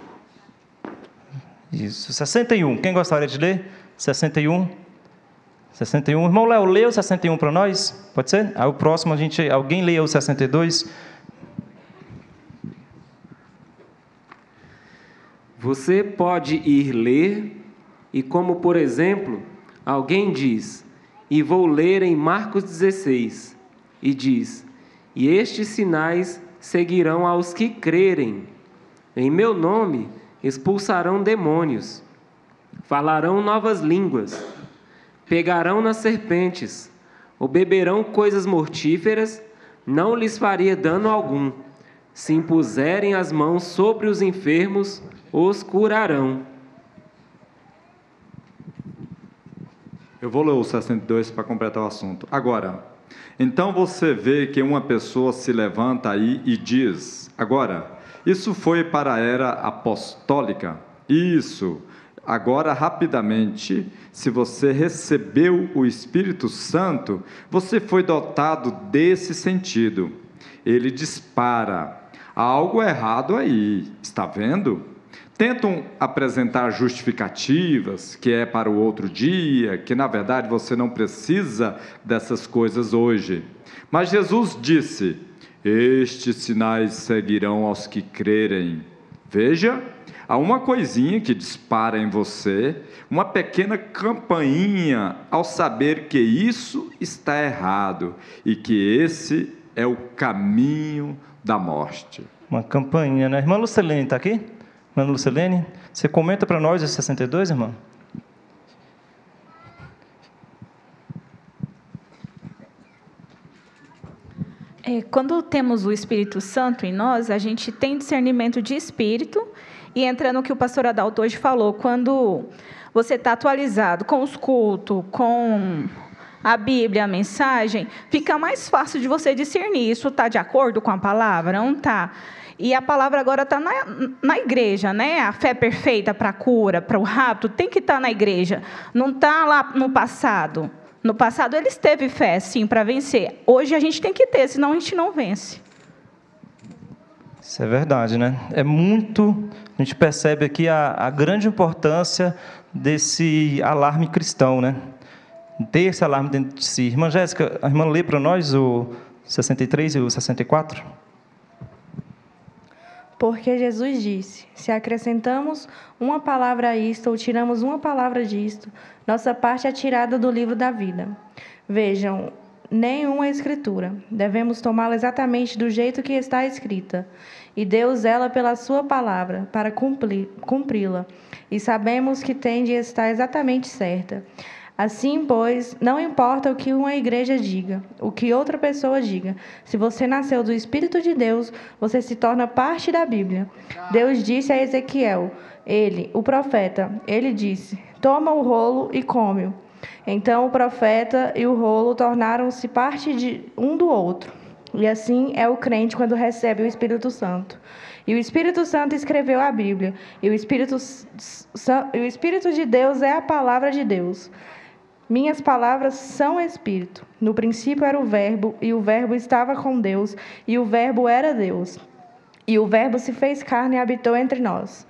Isso, 61. Quem gostaria de ler? 61. 61. Irmão Léo, lê o 61 para nós? Pode ser? Aí o próximo, alguém lê o 62. Você pode ir ler, e como, por exemplo, alguém diz, e vou ler em Marcos 16, e diz, e estes sinais seguirão aos que crerem. Em meu nome expulsarão demônios, falarão novas línguas, pegarão nas serpentes, ou beberão coisas mortíferas, não lhes faria dano algum. Se impuserem as mãos sobre os enfermos, os curarão. Eu vou ler o 62 para completar o assunto. Agora, então você vê que uma pessoa se levanta aí e diz, agora, isso foi para a era apostólica? Isso. Agora, rapidamente, se você recebeu o Espírito Santo, você foi dotado desse sentido. Ele dispara. Há algo errado aí, está vendo? Tentam apresentar justificativas, que é para o outro dia, que na verdade você não precisa dessas coisas hoje. Mas Jesus disse, estes sinais seguirão aos que crerem. Veja, há uma coisinha que dispara em você, uma pequena campainha ao saber que isso está errado e que esse é o caminho da morte. Uma campainha, né? Irmã Lucilene está aqui? Irmã Lucilene, você comenta para nós os 62, irmã? Quando temos o Espírito Santo em nós, a gente tem discernimento de espírito, e entra no que o pastor Adalto hoje falou, quando você está atualizado com os cultos, com a Bíblia, a mensagem, fica mais fácil de você discernir, isso está de acordo com a palavra? Não está. E a palavra agora está na igreja, né? A fé perfeita para a cura, para o rapto, tem que estar na igreja, não está lá no passado. No passado, eles teve fé, sim, para vencer. Hoje, a gente tem que ter, senão a gente não vence. Isso é verdade, né? A gente percebe aqui a grande importância desse alarme cristão, né? Ter esse alarme dentro de si. Irmã Jéssica, a irmã lê para nós o 63 e o 64? Porque Jesus disse, se acrescentamos uma palavra a isto ou tiramos uma palavra disto, nossa parte é tirada do livro da vida. Vejam, nenhuma escritura. Devemos tomá-la exatamente do jeito que está escrita. E Deus zela pela sua palavra para cumpri-la. E sabemos que tem de estar exatamente certa. Assim, pois, não importa o que uma igreja diga, o que outra pessoa diga. Se você nasceu do Espírito de Deus, você se torna parte da Bíblia. Deus disse a Ezequiel, o profeta, ele disse, toma o rolo e come-o. Então o profeta e o rolo tornaram-se parte de um do outro. E assim é o crente quando recebe o Espírito Santo. E o Espírito Santo escreveu a Bíblia. E o Espírito de Deus é a palavra de Deus. Minhas palavras são espírito. No princípio era o Verbo, e o Verbo estava com Deus, e o Verbo era Deus. E o Verbo se fez carne e habitou entre nós.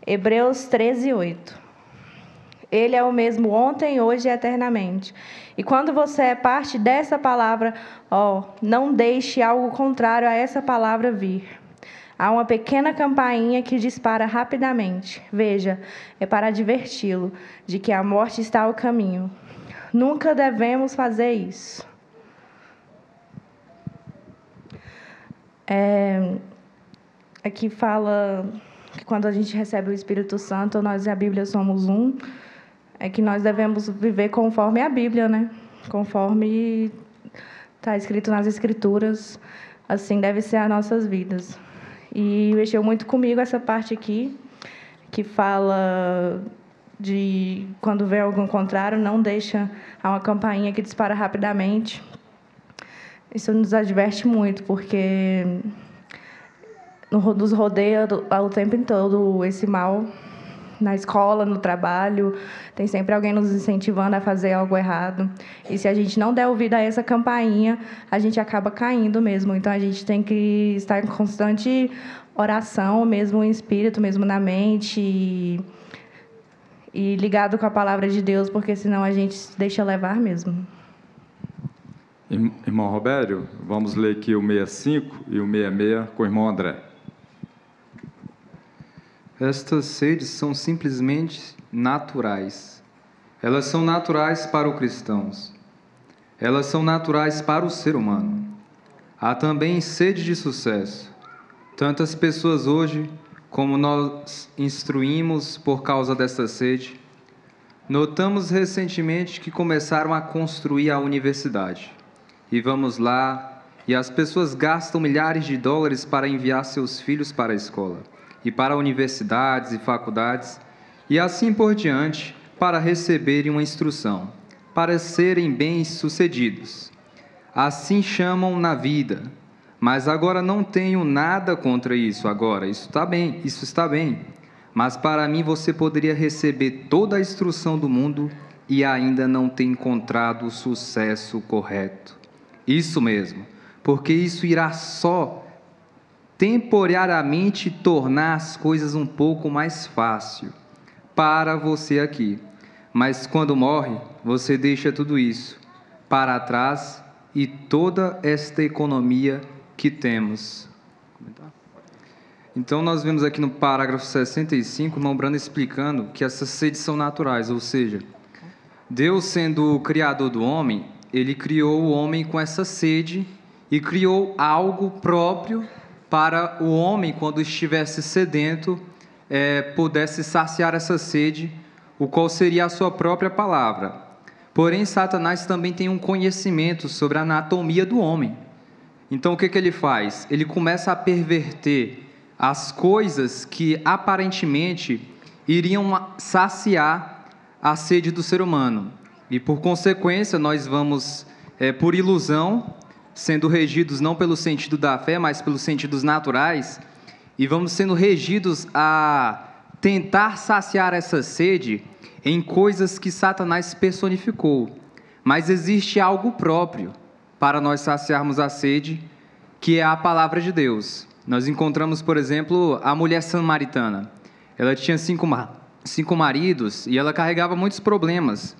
Hebreus 13, 8. Ele é o mesmo ontem, hoje e eternamente. E quando você é parte dessa palavra, não deixe algo contrário a essa palavra vir. Há uma pequena campainha que dispara rapidamente. Veja, é para adverti-lo de que a morte está ao caminho. Nunca devemos fazer isso. Aqui fala que quando a gente recebe o Espírito Santo, nós e a Bíblia somos um. É que nós devemos viver conforme a Bíblia, né? Conforme está escrito nas Escrituras, assim deve ser as nossas vidas. E mexeu muito comigo essa parte aqui, que fala de quando vê algum contrário, não deixa uma campainha que dispara rapidamente. Isso nos adverte muito, porque nos rodeia o tempo todo esse mal. Na escola, no trabalho, tem sempre alguém nos incentivando a fazer algo errado. E se a gente não der ouvido a essa campainha, a gente acaba caindo mesmo. Então, a gente tem que estar em constante oração, mesmo em espírito, mesmo na mente, e ligado com a palavra de Deus, porque senão a gente se deixa levar mesmo. Irmão Robério, vamos ler aqui o 65 e o 66 com o irmão André. Estas sedes são simplesmente naturais. Elas são naturais para os cristãos. Elas são naturais para o ser humano. Há também sede de sucesso. Tantas pessoas hoje, como nós instruímos por causa desta sede, notamos recentemente que começaram a construir a universidade. E vamos lá, e as pessoas gastam milhares de dólares para enviar seus filhos para a escola, e para universidades e faculdades, e assim por diante, para receberem uma instrução, para serem bem-sucedidos. Assim chamam na vida, mas agora não tenho nada contra isso agora, isso está bem, mas para mim você poderia receber toda a instrução do mundo e ainda não ter encontrado o sucesso correto. Isso mesmo, porque isso irá só temporariamente tornar as coisas um pouco mais fácil para você aqui. Mas quando morre, você deixa tudo isso para trás e toda esta economia que temos. Então, nós vemos aqui no parágrafo 65, o irmão Brando explicando que essas sedes são naturais, ou seja, Deus, sendo o criador do homem, ele criou o homem com essa sede e criou algo próprio para o homem, quando estivesse sedento, pudesse saciar essa sede, o qual seria a sua própria palavra. Porém, Satanás também tem um conhecimento sobre a anatomia do homem. Então, o que ele faz? Ele começa a perverter as coisas que aparentemente iriam saciar a sede do ser humano. E, por consequência, nós vamos, por ilusão, sendo regidos não pelo sentido da fé, mas pelos sentidos naturais, e vamos sendo regidos a tentar saciar essa sede em coisas que Satanás personificou. Mas existe algo próprio para nós saciarmos a sede, que é a palavra de Deus. Nós encontramos, por exemplo, a mulher samaritana. Ela tinha cinco maridos e ela carregava muitos problemas.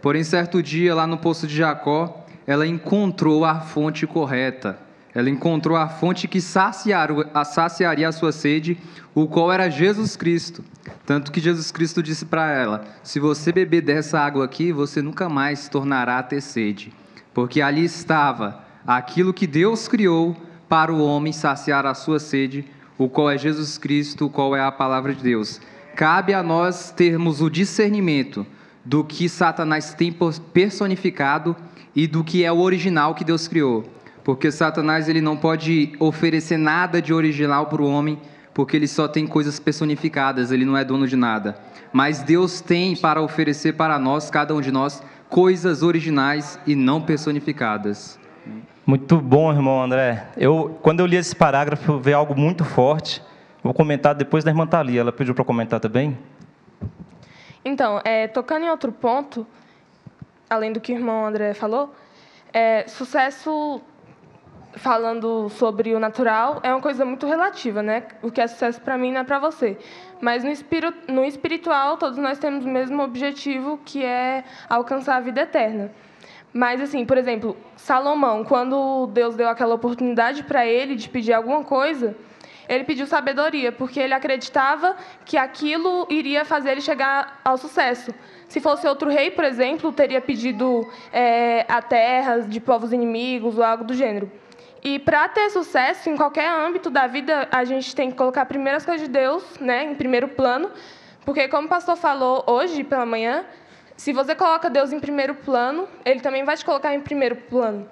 Porém, certo dia, lá no poço de Jacó, ela encontrou a fonte correta. Ela encontrou a fonte que saciaria a sua sede, o qual era Jesus Cristo. Tanto que Jesus Cristo disse para ela: se você beber dessa água aqui, você nunca mais tornará a ter sede. Porque ali estava aquilo que Deus criou para o homem saciar a sua sede, o qual é Jesus Cristo, o qual é a palavra de Deus. Cabe a nós termos o discernimento do que Satanás tem personificado e do que é o original que Deus criou. Porque Satanás ele não pode oferecer nada de original para o homem, porque ele só tem coisas personificadas, ele não é dono de nada. Mas Deus tem para oferecer para nós, cada um de nós, coisas originais e não personificadas. Muito bom, irmão André. Quando eu li esse parágrafo, veio algo muito forte. Vou comentar depois da irmã Thalia. Ela pediu para comentar também. Então, tocando em outro ponto, além do que o irmão André falou, sucesso, falando sobre o natural, é uma coisa muito relativa, né? O que é sucesso para mim não é para você. Mas no espiritual, todos nós temos o mesmo objetivo, que é alcançar a vida eterna. Mas, assim, por exemplo, Salomão, quando Deus deu aquela oportunidade para ele de pedir alguma coisa, ele pediu sabedoria, porque ele acreditava que aquilo iria fazer ele chegar ao sucesso. Se fosse outro rei, por exemplo, teria pedido a terras de povos inimigos ou algo do gênero. E para ter sucesso em qualquer âmbito da vida, a gente tem que colocar primeiro as coisas de Deus, né, em primeiro plano, porque, como o pastor falou hoje pela manhã, se você coloca Deus em primeiro plano, Ele também vai te colocar em primeiro plano.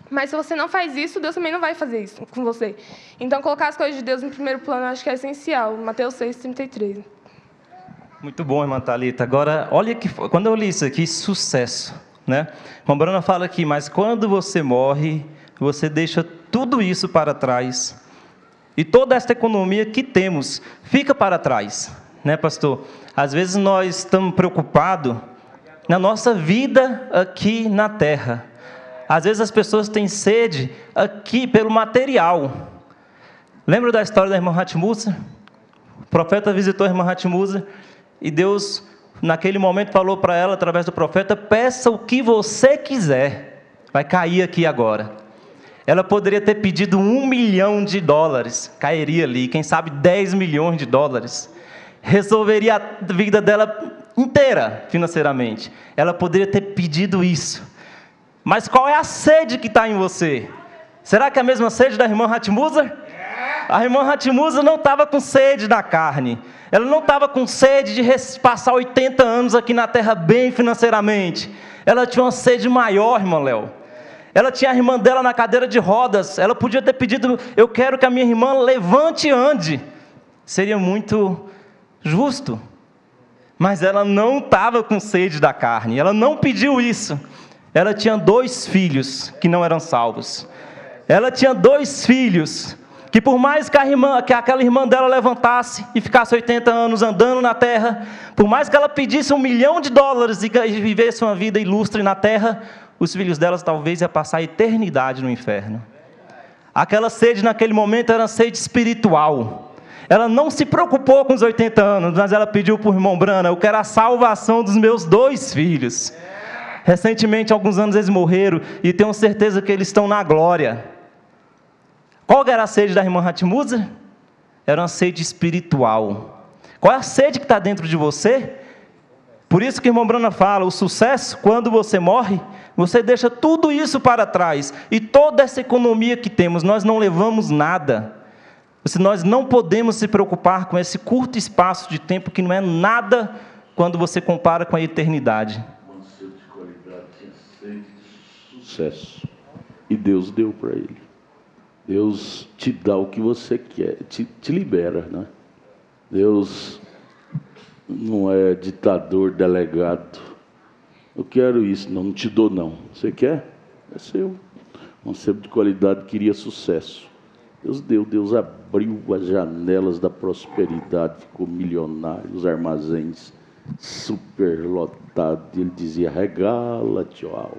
Mas se você não faz isso, Deus também não vai fazer isso com você. Então, colocar as coisas de Deus em primeiro plano, eu acho que é essencial. Mateus 6:33. Muito bom, irmã Thalita. Agora, olha que quando eu li isso aqui, sucesso, né? A Bruna fala aqui, mas quando você morre, você deixa tudo isso para trás. E toda essa economia que temos fica para trás, né, pastor? Às vezes nós estamos preocupados na nossa vida aqui na terra. Às vezes as pessoas têm sede aqui pelo material. Lembra da história da irmã Hatmusa? O profeta visitou a irmã Hatmusa e Deus, naquele momento, falou para ela, através do profeta: peça o que você quiser, vai cair aqui agora. Ela poderia ter pedido $1 milhão, cairia ali, quem sabe $10 milhões, resolveria a vida dela inteira financeiramente. Ela poderia ter pedido isso. Mas qual é a sede que está em você? Será que é a mesma sede da irmã Hatmusa? A irmã Hatmusa não estava com sede da carne. Ela não estava com sede de passar 80 anos aqui na terra bem financeiramente. Ela tinha uma sede maior, irmão Léo. Ela tinha a irmã dela na cadeira de rodas. Ela podia ter pedido: eu quero que a minha irmã levante e ande. Seria muito justo. Mas ela não estava com sede da carne. Ela não pediu isso. Ela tinha 2 filhos que não eram salvos. Ela tinha 2 filhos que, por mais que aquela irmã dela levantasse e ficasse 80 anos andando na terra, por mais que ela pedisse $1 milhão e vivesse uma vida ilustre na terra, os filhos delas talvez iam passar a eternidade no inferno. Aquela sede naquele momento era uma sede espiritual. Ela não se preocupou com os 80 anos, mas ela pediu para o irmão Brana: eu quero a salvação dos meus 2 filhos. Recentemente, alguns anos, eles morreram e tenho certeza que eles estão na glória. Qual era a sede da irmã Hatmusa? era uma sede espiritual. Qual é a sede que está dentro de você? Por isso que o irmão Brana fala, o sucesso, quando você morre, você deixa tudo isso para trás. E toda essa economia que temos, nós não levamos nada. Nós não podemos se preocupar com esse curto espaço de tempo que não é nada quando você compara com a eternidade. Uma sede de qualidade, tinha sede de sucesso. E Deus deu para ele. Deus te dá o que você quer, te libera, né? Deus não é ditador, delegado. Eu quero isso, não te dou não. Você quer? É seu. Um sebo de qualidade queria sucesso. Deus deu, Deus abriu as janelas da prosperidade, ficou milionário, os armazéns superlotados. Ele dizia, regala-te, ó alma,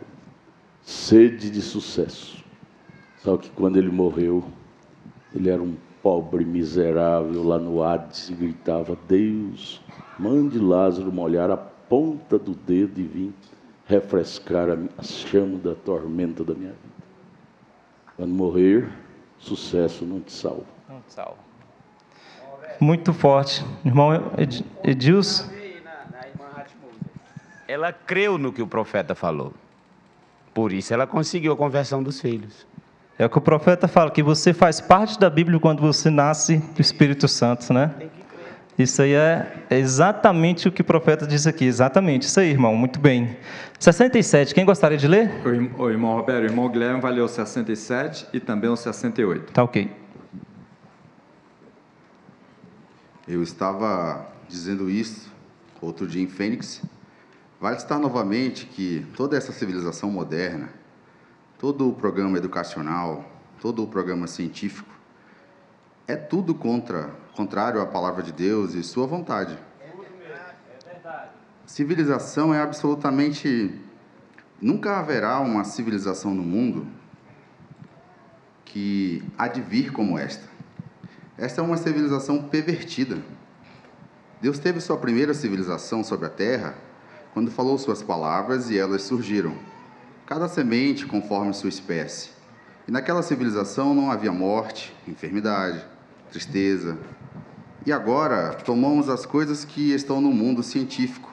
sede de sucesso. Só que quando ele morreu, ele era um pobre miserável lá no Hades e gritava, Deus, mande Lázaro molhar a ponta do dedo e vir refrescar a chama da tormenta da minha vida. Quando morrer, sucesso não te salva. Não te salva. Muito forte. Irmão Edilson. Ela creu no que o profeta falou. Por isso ela conseguiu a conversão dos filhos. É o que o profeta fala, que você faz parte da Bíblia quando você nasce do Espírito Santo, né? Isso aí é exatamente o que o profeta diz aqui, exatamente. Isso aí, irmão, muito bem. 67, quem gostaria de ler? O irmão Roberto, o irmão Guilherme vai ler o 67 e também o 68. Tá ok. Eu estava dizendo isso outro dia em Fênix. Vale citar novamente que toda essa civilização moderna, todo o programa educacional, todo o programa científico, é tudo contrário à palavra de Deus e sua vontade. Civilização é absolutamente... Nunca haverá uma civilização no mundo que há de vir como esta. Esta é uma civilização pervertida. Deus teve sua primeira civilização sobre a terra quando falou suas palavras e elas surgiram. Cada semente conforme sua espécie. E naquela civilização não havia morte, enfermidade, tristeza. E agora tomamos as coisas que estão no mundo científico,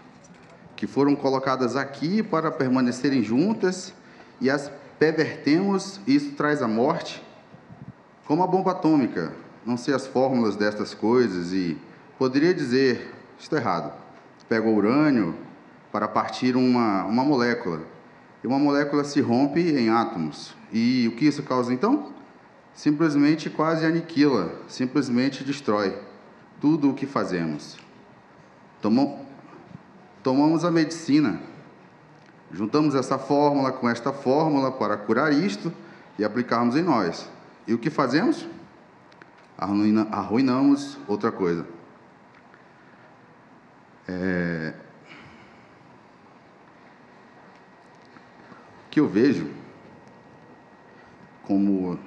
que foram colocadas aqui para permanecerem juntas, e as pervertemos, e isso traz a morte, como a bomba atômica. Não sei as fórmulas destas coisas e poderia dizer, estou errado, pega o urânio para partir uma molécula, e uma molécula se rompe em átomos. E o que isso causa então? Simplesmente quase aniquila, simplesmente destrói tudo o que fazemos. Tomamos a medicina, juntamos essa fórmula com esta fórmula para curar isto e aplicarmos em nós. E o que fazemos? Arruinamos outra coisa. O que eu vejo, como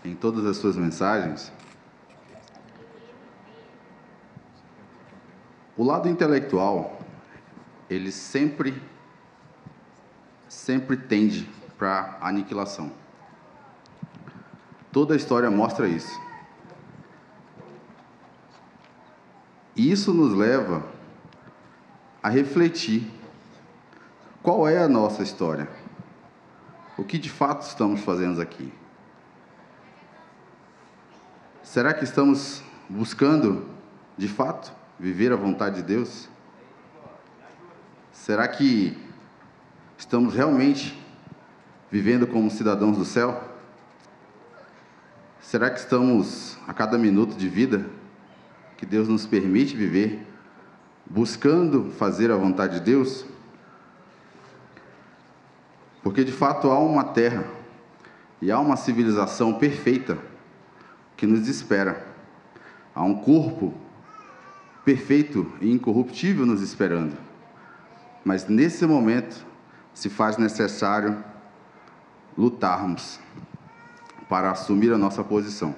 em todas as suas mensagens, o lado intelectual, ele sempre tende para a aniquilação. Toda a história mostra isso. E isso nos leva a refletir qual é a nossa história. O que de fato estamos fazendo aqui? Será que estamos buscando, de fato, viver a vontade de Deus? Será que estamos realmente vivendo como cidadãos do céu? Será que estamos, a cada minuto de vida que Deus nos permite viver, buscando fazer a vontade de Deus? Porque, de fato, há uma terra e há uma civilização perfeita que nos espera. Há um corpo perfeito e incorruptível nos esperando. Mas, nesse momento, se faz necessário lutarmos para assumir a nossa posição.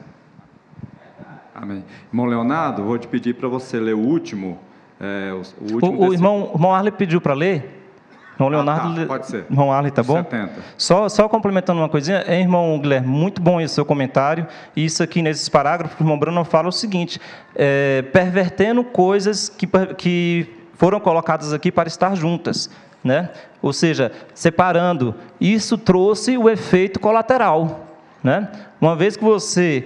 Amém. Irmão Leonardo, vou te pedir para você ler o último. O irmão Arley pediu para ler. Irmão Leonardo, pode ser. Irmão Arley, tá bom? 70. Só complementando uma coisinha, irmão Guilherme, muito bom esse seu comentário. E isso aqui nesses parágrafos, o irmão Bruno fala o seguinte: pervertendo coisas que foram colocadas aqui para estar juntas, né? Ou seja, separando. Isso trouxe o efeito colateral, né? Uma vez que você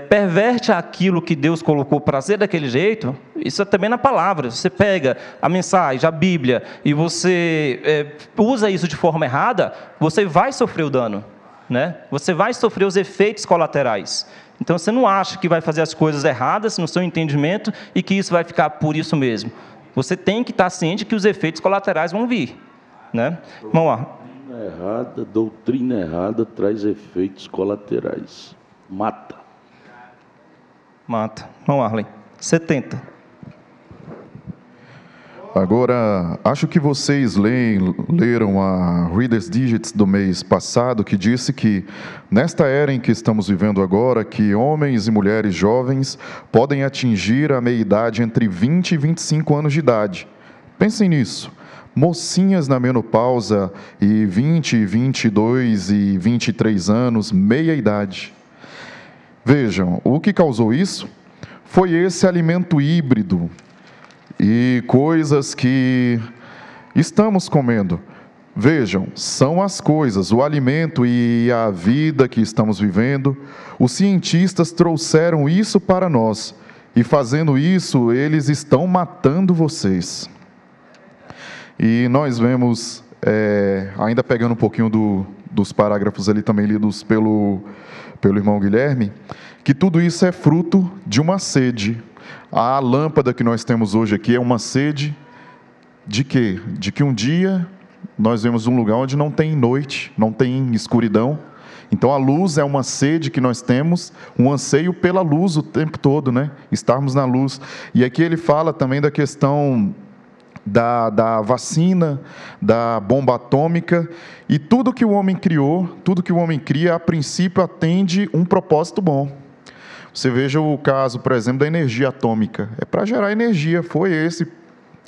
perverte aquilo que Deus colocou para ser daquele jeito, isso é também na palavra. Você pega a mensagem, a Bíblia, e você usa isso de forma errada, você vai sofrer o dano, né? Você vai sofrer os efeitos colaterais. Então, você não acha que vai fazer as coisas erradas no seu entendimento e que isso vai ficar por isso mesmo. Você tem que estar ciente que os efeitos colaterais vão vir, né? Vamos lá. Doutrina errada traz efeitos colaterais. Mata. Vamos, Arlen. 70. Agora, acho que vocês leram a Reader's Digest do mês passado, que disse que, nesta era em que estamos vivendo agora, que homens e mulheres jovens podem atingir a meia-idade entre 20 e 25 anos de idade. Pensem nisso. Mocinhas na menopausa e 20, 22 e 23 anos, meia-idade. Vejam, o que causou isso foi esse alimento híbrido e coisas que estamos comendo. Vejam, são as coisas, o alimento e a vida que estamos vivendo. Os cientistas trouxeram isso para nós e, fazendo isso, eles estão matando vocês. E nós vemos, ainda pegando um pouquinho dos parágrafos ali também lidos pelo irmão Guilherme, que tudo isso é fruto de uma sede. A lâmpada que nós temos hoje aqui é uma sede de quê? De que um dia nós vemos um lugar onde não tem noite, não tem escuridão. Então a luz é uma sede que nós temos, um anseio pela luz o tempo todo, né? Estarmos na luz. E aqui ele fala também da questão da vacina, da bomba atômica, e tudo que o homem criou, tudo que o homem cria, a princípio atende um propósito bom. Você veja o caso, por exemplo, da energia atômica. É para gerar energia, foi esse,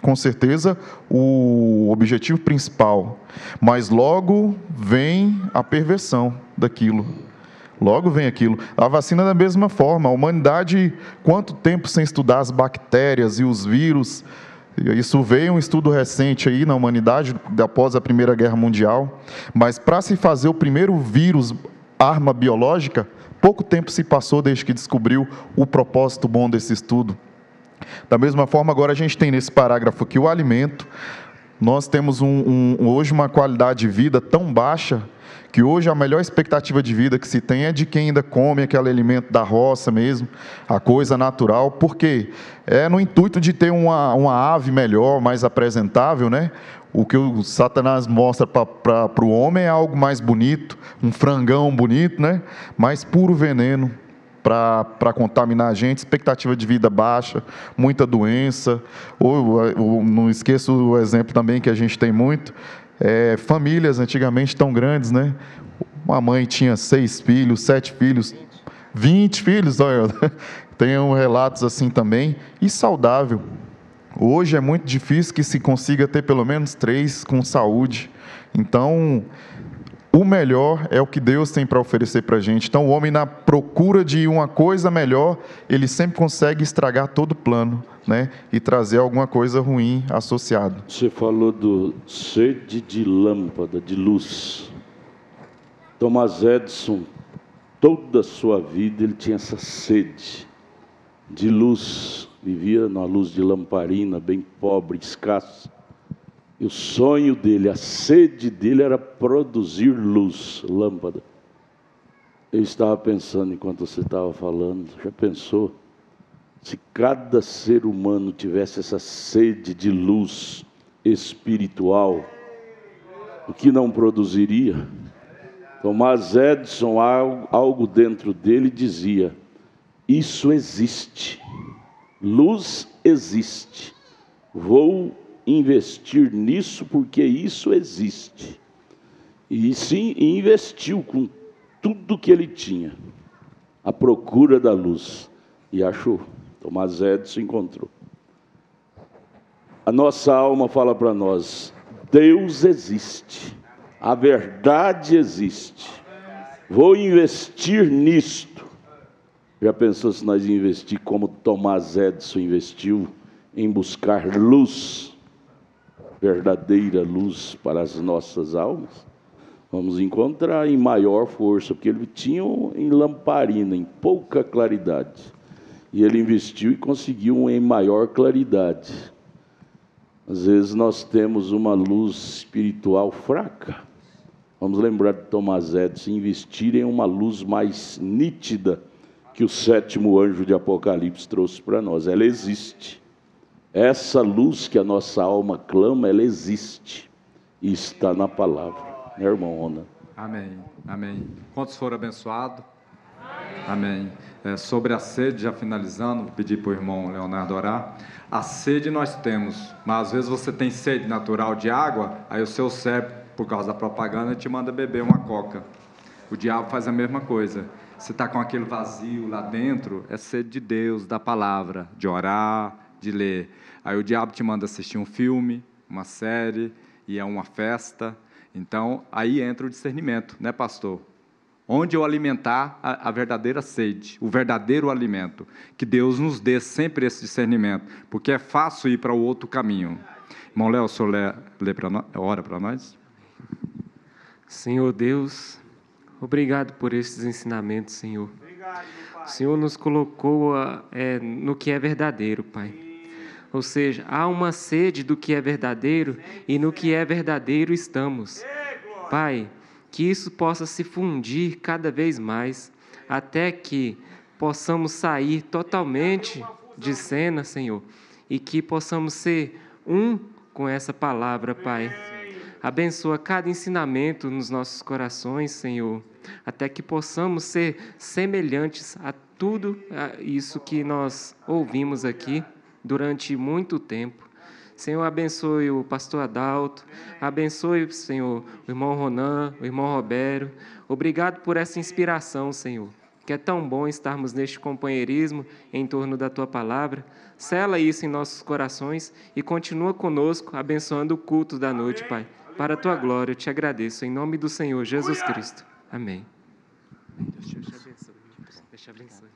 com certeza, o objetivo principal. Mas logo vem a perversão daquilo. Logo vem aquilo. A vacina da mesma forma. A humanidade, quanto tempo sem estudar as bactérias e os vírus? Isso veio um estudo recente aí na humanidade, após a Primeira Guerra Mundial, mas para se fazer o primeiro vírus, arma biológica, pouco tempo se passou desde que descobriu o propósito bom desse estudo. Da mesma forma, agora a gente tem nesse parágrafo aqui o alimento. Nós temos hoje uma qualidade de vida tão baixa, que hoje a melhor expectativa de vida que se tem é de quem ainda come aquele alimento da roça mesmo, a coisa natural, porque é no intuito de ter uma ave melhor, mais apresentável, né? O que o Satanás mostra para o homem é algo mais bonito, um frangão bonito, né? Mas puro veneno para contaminar a gente, expectativa de vida baixa, muita doença. Ou não esqueço o exemplo também que a gente tem muito, famílias antigamente tão grandes, né? Uma mãe tinha 6 filhos, 7 filhos, 20 filhos, olha, tem relatos assim também, e saudável. Hoje é muito difícil que se consiga ter pelo menos 3 com saúde. Então, o melhor é o que Deus tem para oferecer para a gente. Então, o homem, na procura de uma coisa melhor, ele sempre consegue estragar todo o plano, né? E trazer alguma coisa ruim associada. Você falou do sede de lâmpada, de luz. Thomas Edison, toda a sua vida, ele tinha essa sede de luz. Vivia na luz de lamparina, bem pobre, escassa. E o sonho dele, a sede dele era produzir luz, lâmpada. Eu estava pensando enquanto você estava falando, já pensou? Se cada ser humano tivesse essa sede de luz espiritual, o que não produziria? Thomas Edison, algo dentro dele dizia, isso existe, luz existe, vou investir nisso porque isso existe. E sim, investiu com tudo que ele tinha, à procura da luz, e achou. Thomas Edison encontrou. A nossa alma fala para nós, Deus existe, a verdade existe. Vou investir nisto. Já pensou se nós investir como Thomas Edison investiu em buscar luz, verdadeira luz para as nossas almas? Vamos encontrar em maior força, porque ele tinha em lamparina, em pouca claridade. E ele investiu e conseguiu em maior claridade. Às vezes nós temos uma luz espiritual fraca. Vamos lembrar de Thomas Edison, investir em uma luz mais nítida que o 7º anjo de Apocalipse trouxe para nós. Ela existe. Essa luz que a nossa alma clama, ela existe. E está na palavra. Né, irmão Rona? Amém, amém. Quantos foram abençoados? Amém. Sobre a sede, já finalizando, vou pedir para o irmão Leonardo orar. A sede nós temos, mas às vezes você tem sede natural de água, aí o seu cérebro, por causa da propaganda, te manda beber uma coca. O diabo faz a mesma coisa. Você está com aquele vazio lá dentro, é sede de Deus, da palavra, de orar, de ler. Aí o diabo te manda assistir um filme, uma série, e é uma festa. Então, aí entra o discernimento, né, pastor? Onde eu alimentar a verdadeira sede, o verdadeiro alimento. Que Deus nos dê sempre esse discernimento, porque é fácil ir para o outro caminho. Irmão Léo, o senhor ora para nós? Senhor Deus, obrigado por esses ensinamentos, Senhor. O Senhor nos colocou no que é verdadeiro, Pai. Ou seja, há uma sede do que é verdadeiro e no que é verdadeiro estamos. Pai, que isso possa se fundir cada vez mais, até que possamos sair totalmente de cena, Senhor, e que possamos ser um com essa palavra, Pai. Abençoa cada ensinamento nos nossos corações, Senhor, até que possamos ser semelhantes a tudo isso que nós ouvimos aqui durante muito tempo. Senhor, abençoe o pastor Adalto, abençoe, Senhor, o irmão Ronan, o irmão Roberto. Obrigado por essa inspiração, Senhor, que é tão bom estarmos neste companheirismo em torno da Tua Palavra. Sela isso em nossos corações e continua conosco, abençoando o culto da noite, Pai. Para a Tua glória, eu te agradeço, em nome do Senhor Jesus Cristo. Amém. Deus te abençoe. Deus te abençoe.